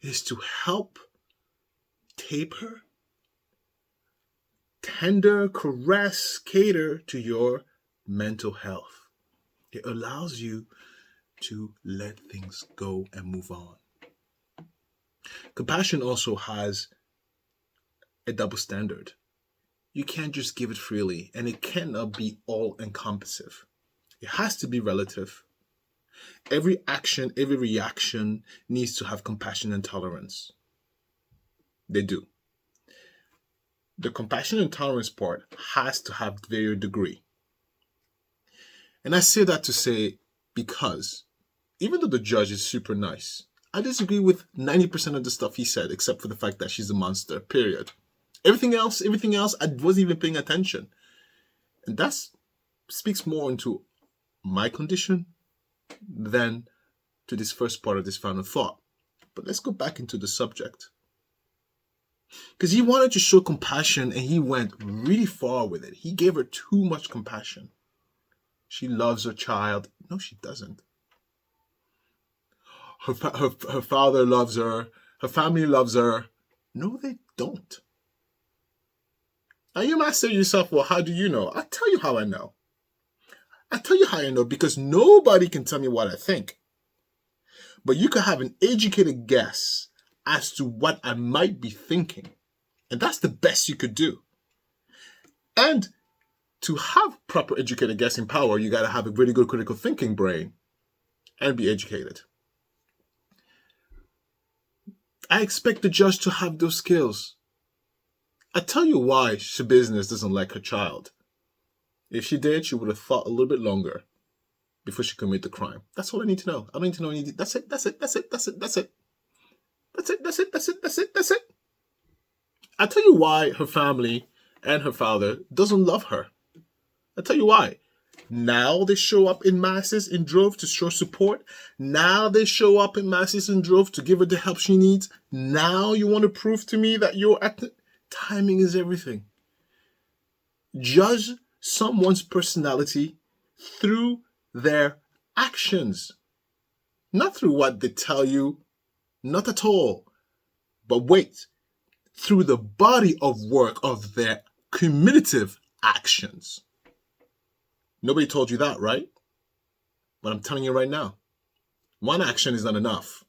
It is to help taper, tender, caress, cater to your mental health. It allows you to let things go and move on. Compassion also has a double standard. You can't just give it freely, and it cannot be all-encompassing. It has to be relative. Every action, every reaction needs to have compassion and tolerance. They do. The compassion and tolerance part has to have their degree. And I say that to say because even though the judge is super nice, I disagree with 90% of the stuff he said, except for the fact that she's a monster, period. Everything else, I wasn't even paying attention. And that speaks more into my condition than to this first part of this final thought. But let's go back into the subject. Because he wanted to show compassion and he went really far with it. He gave her too much compassion. She loves her child. No, she doesn't. Her father loves her. Her family loves her. No, they don't. Now you might say to yourself, well, how do you know? I'll tell you how I know. I'll tell you how I know because nobody can tell me what I think. But you can have an educated guess as to what I might be thinking. And that's the best you could do. And to have proper educated guessing power, you got to have a really good critical thinking brain and be educated. I expect the judge to have those skills. I tell you why Schabusiness doesn't like her child. If she did, she would have thought a little bit longer before she committed the crime. That's all I need to know. I don't need to know anything. That's it. I tell you why her family and her father doesn't love her. I'll tell you why. Now they show up in masses in droves to show support. Now they show up in masses in droves to give her the help she needs. Now you want to prove to me that you're acting. Timing is everything. Judge someone's personality through their actions. Not through what they tell you. Not at all. But wait. Through the body of work of their cumulative actions. Nobody told you that, right? But I'm telling you right now. One action is not enough.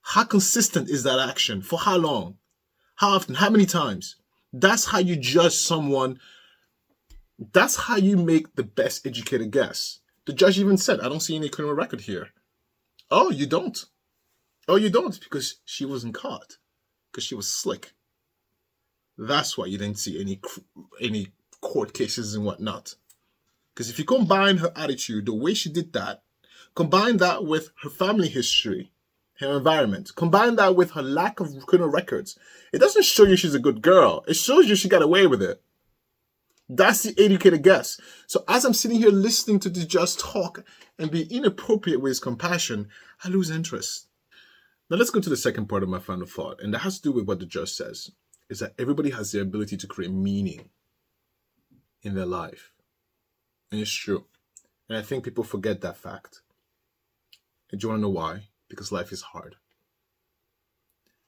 How consistent is that action? For how long? How often? How many times? That's how you judge someone. That's how you make the best educated guess. The judge even said, I don't see any criminal record here. Oh, you don't? Oh, you don't? Because she wasn't caught. Because she was slick. That's why you didn't see any court cases and whatnot. Because if you combine her attitude, the way she did that, Combine that with her family history, her environment. Combine that with her lack of criminal records. It doesn't show you she's a good girl. It shows you she got away with it. That's the educated guess. So as I'm sitting here listening to the judge talk and be inappropriate with his compassion, I lose interest. Now let's go to the second part of my final thought, and that has to do with what the judge says, is that everybody has the ability to create meaning in their life. And it's true. And I think people forget that fact. And do you want to know why? Because life is hard.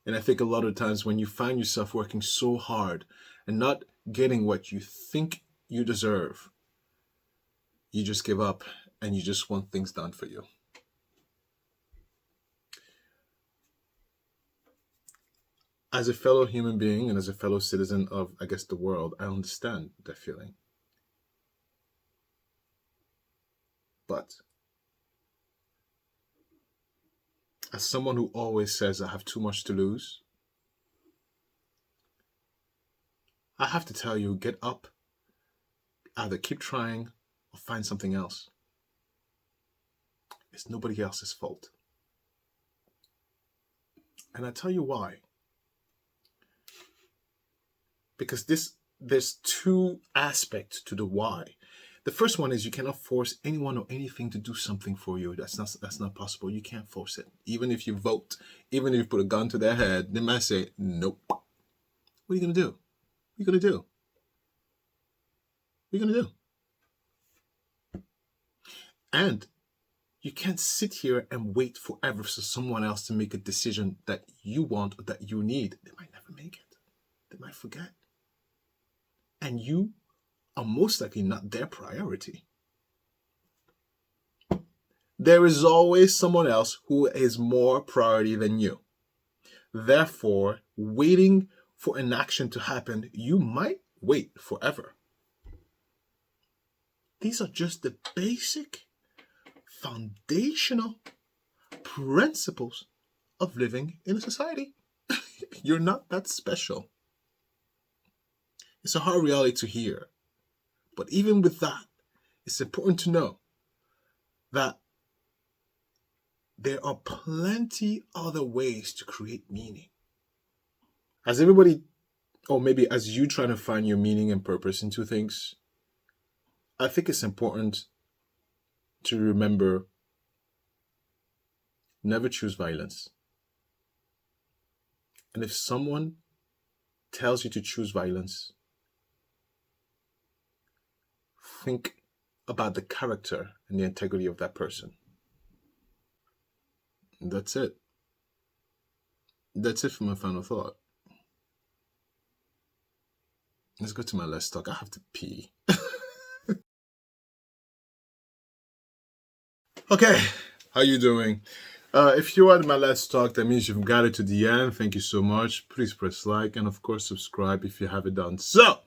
And I think a lot of times when you find yourself working so hard and not getting what you think you deserve, you just give up and you just want things done for you. As a fellow human being and as a fellow citizen of, I guess, the world, I understand that feeling. But as someone who always says I have too much to lose, I have to tell you, get up, either keep trying or find something else. It's nobody else's fault. And I tell you why. Because there's two aspects to the why. The first one is you cannot force anyone or anything to do something for you. That's not possible. You can't force it. Even if you vote, even if you put a gun to their head, they might say, nope. What are you going to do? What are you going to do? What are you going to do? And you can't sit here and wait forever for someone else to make a decision that you want or that you need. They might never make it. They might forget. And you are most likely not their priority. There is always someone else who is more priority than you. Therefore, waiting for an action to happen, you might wait forever. These are just the basic, foundational principles of living in a society. You're not that special. It's a hard reality to hear. But even with that, it's important to know that there are plenty other ways to create meaning. As everybody, or maybe as you trying to find your meaning and purpose into things, I think it's important to remember, never choose violence. And if someone tells you to choose violence, think about the character and the integrity of that person. And that's it. That's it for my final thought. Let's go to my last talk. I have to pee. Okay, how you doing? If you are at my last talk, that means you've got it to the end. Thank you so much. Please press like and of course subscribe if you haven't done so.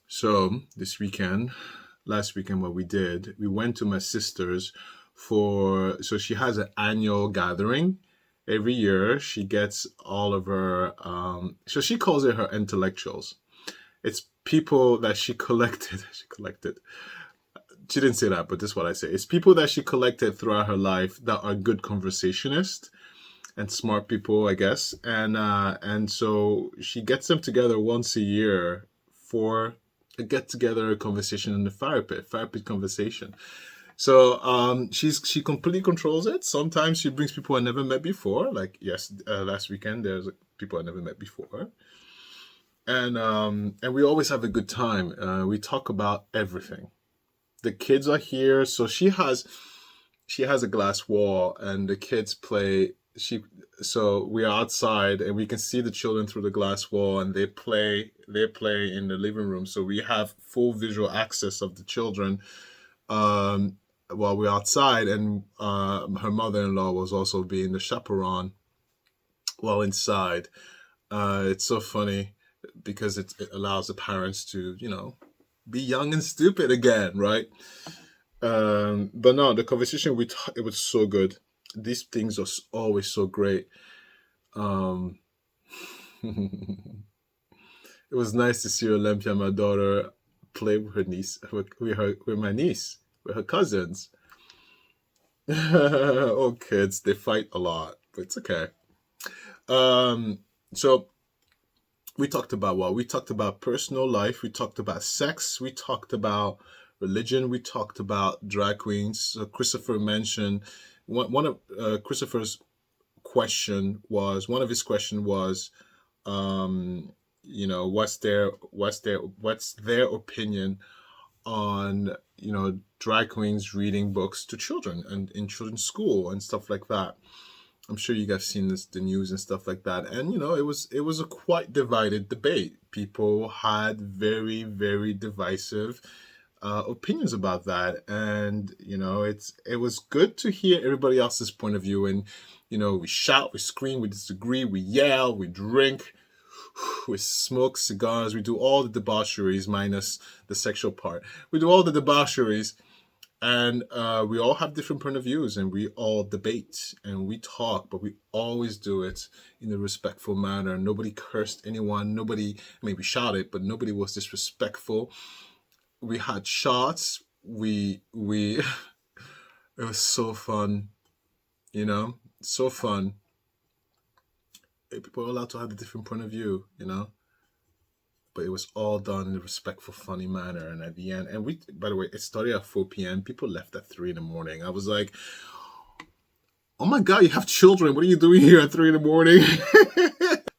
So this weekend, last weekend, what we did, we went to my sister's so she has an annual gathering. Every year she gets all of her, so she calls it her intellectuals. It's people that she collected. She didn't say that, but this is what I say. It's people that she collected throughout her life that are good conversationists and smart people, I guess. And so she gets them together once a year for a get-together conversation in the fire pit conversation. So she completely controls it. Sometimes she brings people I never met before. Like, last weekend, there's people I never met before. And we always have a good time. We talk about everything. The kids are here, so she has a glass wall, and the kids play. So we are outside, and we can see the children through the glass wall, and they play in the living room. So we have full visual access of the children while we're outside. And her mother-in-law was also being the chaperone while inside. It's so funny because it allows the parents to, be young and stupid again, right? But no, the conversation it was so good. These things are always so great. It was nice to see Olympia, my daughter, play with her niece, with my niece, with her cousins. Oh, kids, they fight a lot, but it's okay. So we talked about what? We talked about personal life. We talked about sex. We talked about religion. We talked about drag queens. So Christopher mentioned one of Christopher's one of his question was, what's their opinion on drag queens reading books to children and in children's school and stuff like that. I'm sure you guys seen the news and stuff like that, and it was a quite divided debate. People had very, very divisive opinions about that, and it was good to hear everybody else's point of view. And we shout, we scream, we disagree, we yell, we drink, we smoke cigars, we do all the debaucheries minus the sexual part. We do all the debaucheries, and we all have different point of views, and we all debate and we talk, but we always do it in a respectful manner. Nobody cursed anyone. Nobody, we shouted, but nobody was disrespectful. We had shots. We it was so fun, so fun. People are allowed to have a different point of view, but it was all done in a respectful, funny manner. And at the end, and by the way, it started at 4 p.m. People left at 3 in the morning. I was like, oh my God, you have children. What are you doing here at 3 in the morning?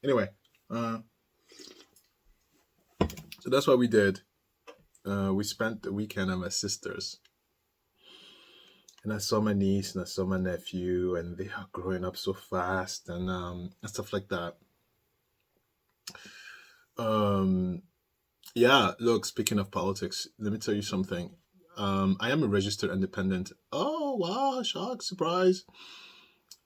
Anyway, so that's what we did. We spent the weekend at my sister's. And I saw my niece and I saw my nephew, and they are growing up so fast and stuff like that. Yeah, look, speaking of politics, let me tell you something. I am a registered independent. Oh, wow, shock, surprise.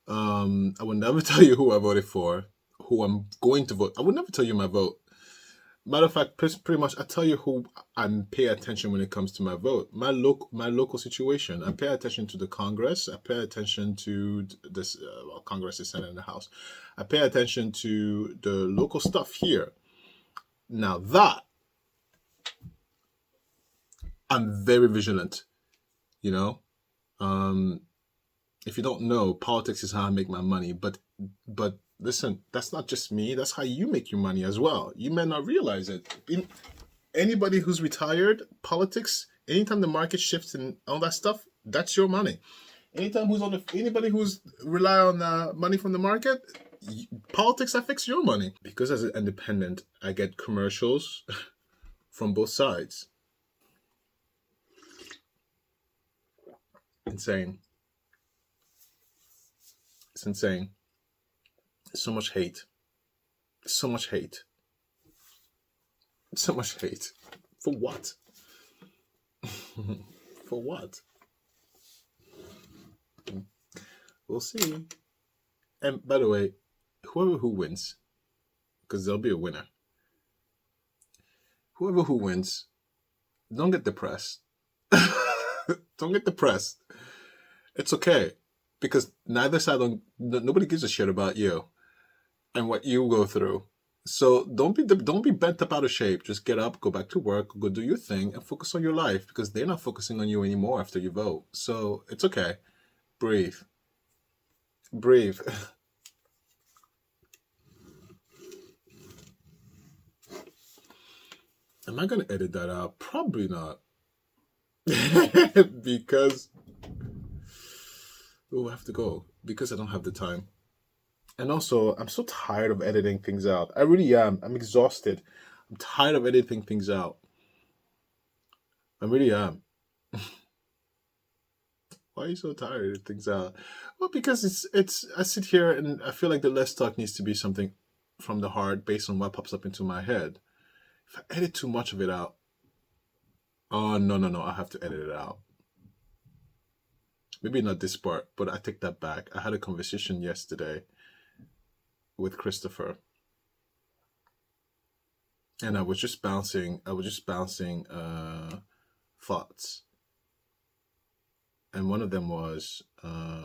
I will never tell you who I voted for, who I'm going to vote. I would never tell you my vote. Matter of fact, pretty much I tell you who I pay attention when it comes to my vote. My local situation. I pay attention to the Congress. I pay attention to this Congress, the Senate, and the House. I pay attention to the local stuff here. Now that I'm very vigilant, if you don't know, politics is how I make my money. But listen, that's not just me. That's how you make your money as well. You may not realize it. Anybody who's retired, politics, anytime the market shifts and all that stuff, that's your money. Anybody who's rely on money from the market, politics affects your money. Because as an independent, I get commercials from both sides. Insane. It's insane. So much hate. So much hate. So much hate. For what? For what? We'll see. And by the way, whoever who wins, because there'll be a winner. Whoever who wins, don't get depressed. Don't get depressed. It's okay. Because neither side, nobody gives a shit about you and what you go through. So don't be bent up out of shape. Just get up, go back to work, go do your thing, and focus on your life, because they're not focusing on you anymore after you vote. So it's okay. Breathe. Breathe. Am I going to edit that out? Probably not. Because I have to go. Because I don't have the time. And also, I'm so tired of editing things out. I really am. I'm exhausted. I'm tired of editing things out. I really am. Why are you so tired of editing things out? Well, because I sit here and I feel like the less talk needs to be something from the heart based on what pops up into my head. If I edit too much of it out, oh, no, I have to edit it out. Maybe not this part, but I take that back. I had a conversation yesterday with Christopher, and I was just bouncing thoughts, and one of them was, I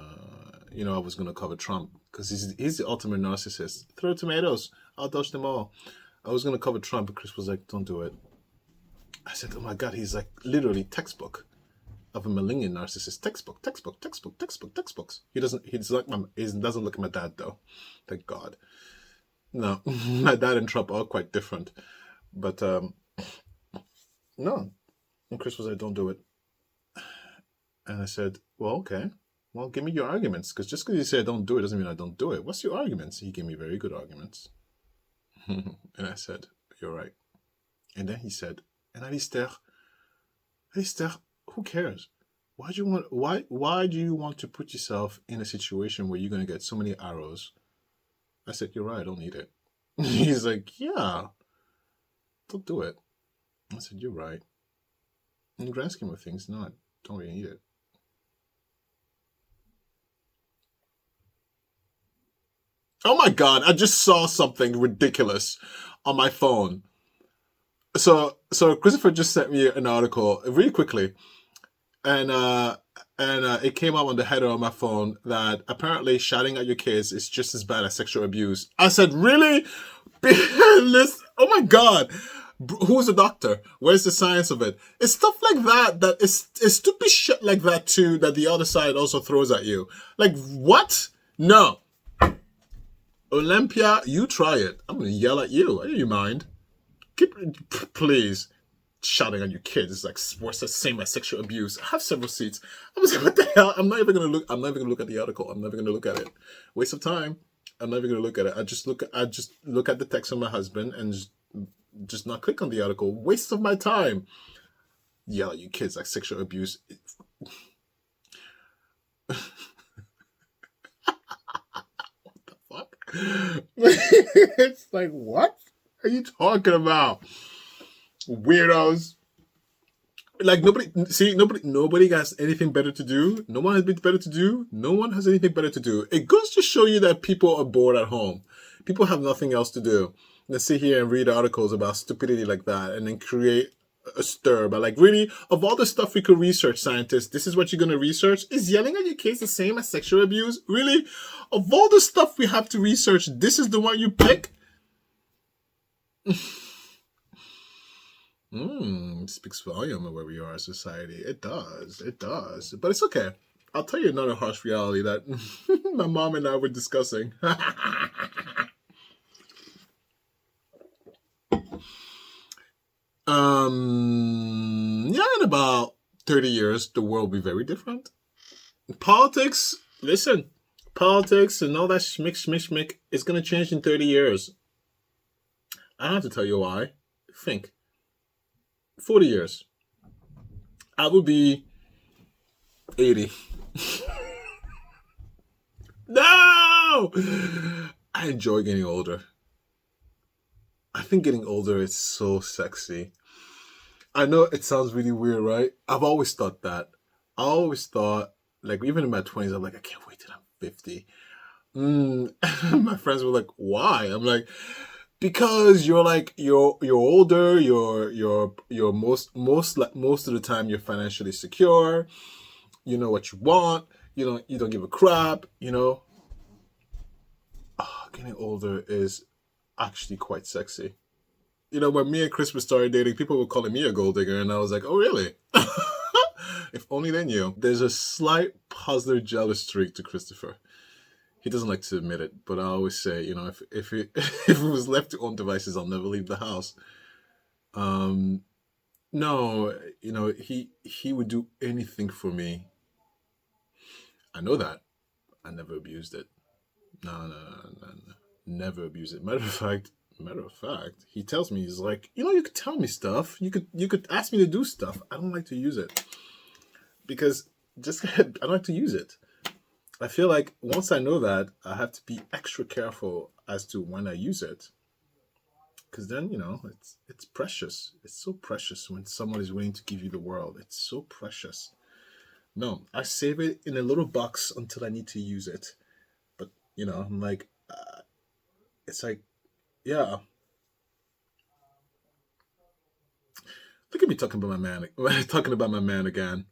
was going to cover Trump because he's the ultimate narcissist. Throw tomatoes, I'll dodge them all. I was going to cover Trump, but Chris was like, don't do it. I said, oh my God, he's like literally textbook. of a malignant narcissist textbooks. He doesn't look at my dad though. Thank God. No, my dad and Trump are quite different. But no. And Chris was like, don't do it. And I said, well, okay. Well, give me your arguments. Because just because you say I don't do it doesn't mean I don't do it. What's your arguments? He gave me very good arguments. And I said, you're right. And then he said, and Alistair, who cares? Why do you want to put yourself in a situation where you're going to get so many arrows? I said, you're right, I don't need it. He's like, yeah, don't do it. I said, you're right. In the grand scheme of things, no, I don't really need it. Oh my God, I just saw something ridiculous on my phone. So Christopher just sent me an article really quickly, and it came up on the header on my phone that apparently shouting at your kids is just as bad as sexual abuse. I said, really? Oh my God. Who's the doctor? Where's the science of it? It's stuff like that is stupid shit like that too that the other side also throws at you. Like, what? No. Olympia, you try it. I'm going to yell at you. I don't mind. Please. Shouting at your kids is like worse the same as sexual abuse. I have several seats. I was like, what the hell? I'm never gonna look at the article. I'm never gonna look at it. Waste of time. I'm never gonna look at it. I just look at the text from my husband and just not click on the article. Waste of my time. Yell at your kids like sexual abuse. What the fuck? It's like, what are you talking about? Weirdos. Like, nobody has anything better to do. No one has anything better to do. No one has anything better to do. It goes to show you that people are bored at home. People have nothing else to do. They sit here and read articles about stupidity like that and then create a stir. But like, really, of all the stuff we could research, scientists, this is what you're going to research? Is yelling at your kids the same as sexual abuse? Really? Of all the stuff we have to research, this is the one you pick? Speaks volume of where we are as a society. It does. But it's okay. I'll tell you another harsh reality that my mom and I were discussing. In about 30 years, the world will be very different. Politics and all that schmick is going to change in 30 years. I don't have to tell you why. Think. 40 years. I will be 80. No! I enjoy getting older. I think getting older is so sexy. I know it sounds really weird, right? I've always thought that. I always thought, like, even in my 20s, I'm like, I can't wait till I'm 50. My friends were like, why? I'm like, because you're older, you're most of the time you're financially secure, you know what you want, you don't give a crap, Getting older is actually quite sexy. When me and Chris started dating, people were calling me a gold digger, and I was like, oh really? If only they knew. There's a slight positive jealous streak to Christopher. He doesn't like to admit it, but I always say, if it was left to own devices, I'll never leave the house. No, he would do anything for me. I know that. I never abused it. No. Never abused it. Matter of fact, he tells me, he's like, you could tell me stuff. You could ask me to do stuff. I don't like to use it. Because I don't like to use it. I feel like once I know that, I have to be extra careful as to when I use it. Because then, it's precious. It's so precious when someone is willing to give you the world. It's so precious. No, I save it in a little box until I need to use it. But, I'm like, it's like, yeah. Look at me talking about my man again.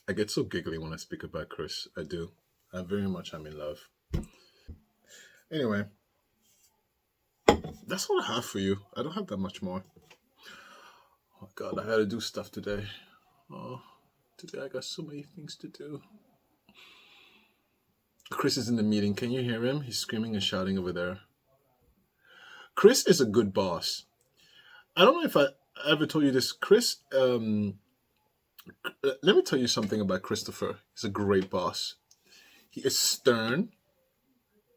I get so giggly when I speak about Chris. I do. I very much am in love. Anyway, that's all I have for you. I don't have that much more. Oh God, I gotta do stuff today. Oh, today I got so many things to do. Chris is in the meeting. Can you hear him? He's screaming and shouting over there. Chris is a good boss. I don't know if I ever told you this. Chris, let me tell you something about Christopher. He's a great boss. He is stern.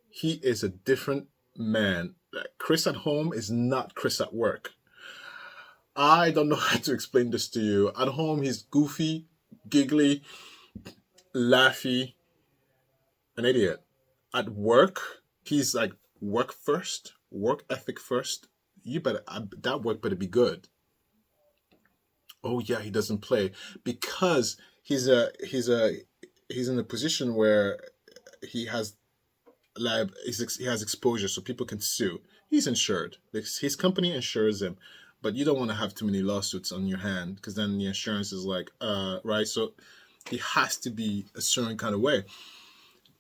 He is a different man. Chris at home is not Chris at work. I don't know how to explain this to you. At home, he's goofy, giggly, laughy, an idiot. At work, he's like work first, work ethic first. You better, that work better be good. Oh yeah, he doesn't play because he's in a position where he has he has exposure, so people can sue. He's insured. His company insures him, but you don't want to have too many lawsuits on your hand because then the insurance is like, right. So he has to be a certain kind of way.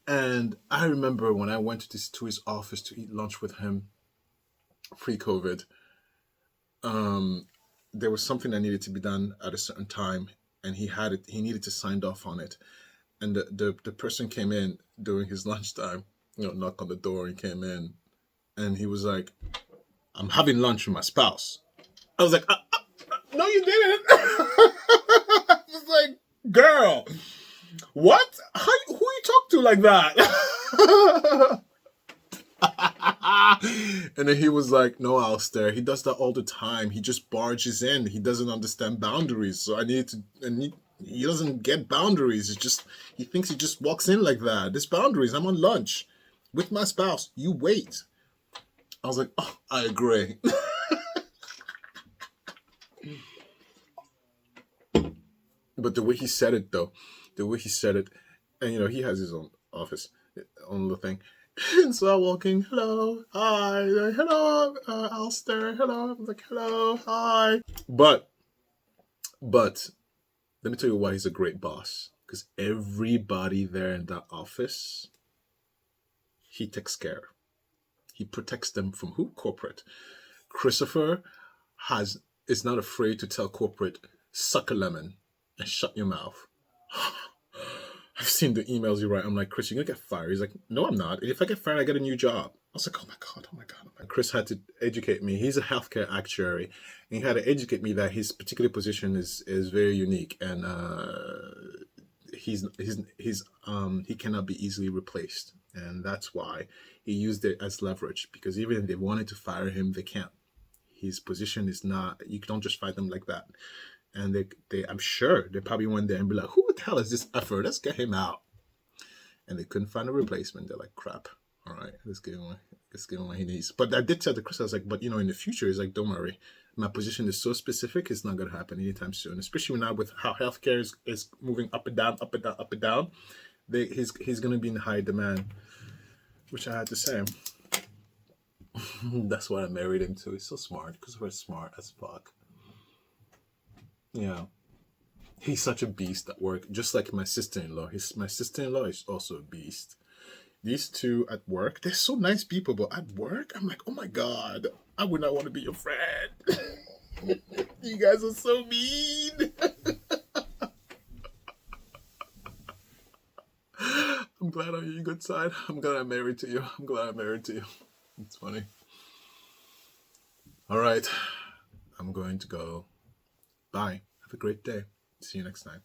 And I remember when I went to his office to eat lunch with him pre-COVID, there was something that needed to be done at a certain time, and he needed to sign off on it. And the person came in during his lunchtime, knocked on the door and came in, and he was like, "I'm having lunch with my spouse." I was like, "No, you didn't." I was like, "Girl, what? Who you talk to like that?" And then he was like, "No, Alistair, he does that all the time. He just barges in. He doesn't understand boundaries. So I need to, and he doesn't get boundaries. It's just, he thinks he just walks in like that. There's boundaries. I'm on lunch with my spouse. You wait." I was like, "Oh, I agree." But the way he said it, though, and he has his own office, own little thing. And so I walk in, "Hello, hi, hello, Alistair, hello." I'm like, "Hello, hi." But let me tell you why he's a great boss. Because everybody there in that office, he takes care. He protects them from who? Corporate. Christopher is not afraid to tell corporate, "Suck a lemon and shut your mouth." I've seen the emails you write. I'm like, "Chris, you're going to get fired." He's like, "No, I'm not. And if I get fired, I get a new job." I was like, oh my God. Chris had to educate me. He's a healthcare actuary. And he had to educate me that his particular position is very unique. And he cannot be easily replaced. And that's why he used it as leverage. Because even if they wanted to fire him, they can't. His position is not, you don't just fire them like that. And they I'm sure they probably went there and be like, "Who the hell is this effort? Let's get him out." And they couldn't find a replacement. They're like, "Crap. All right, let's give him what he needs." But I did tell the Chris, I was like, "But in the future," he's like, "Don't worry. My position is so specific, it's not going to happen anytime soon." Especially now with how healthcare is moving up and down, up and down, up and down. He's going to be in high demand, which I had to say. That's what I married him to. He's so smart because we're smart as fuck. Yeah. He's such a beast at work, just like my sister-in-law. My sister-in-law is also a beast. These two at work, they're so nice people, but at work, I'm like, oh my God, I would not want to be your friend. You guys are so mean. I'm glad I'm on your good side. I'm glad I'm married to you. It's funny. All right. I'm going to go. Bye. Have a great day. See you next time.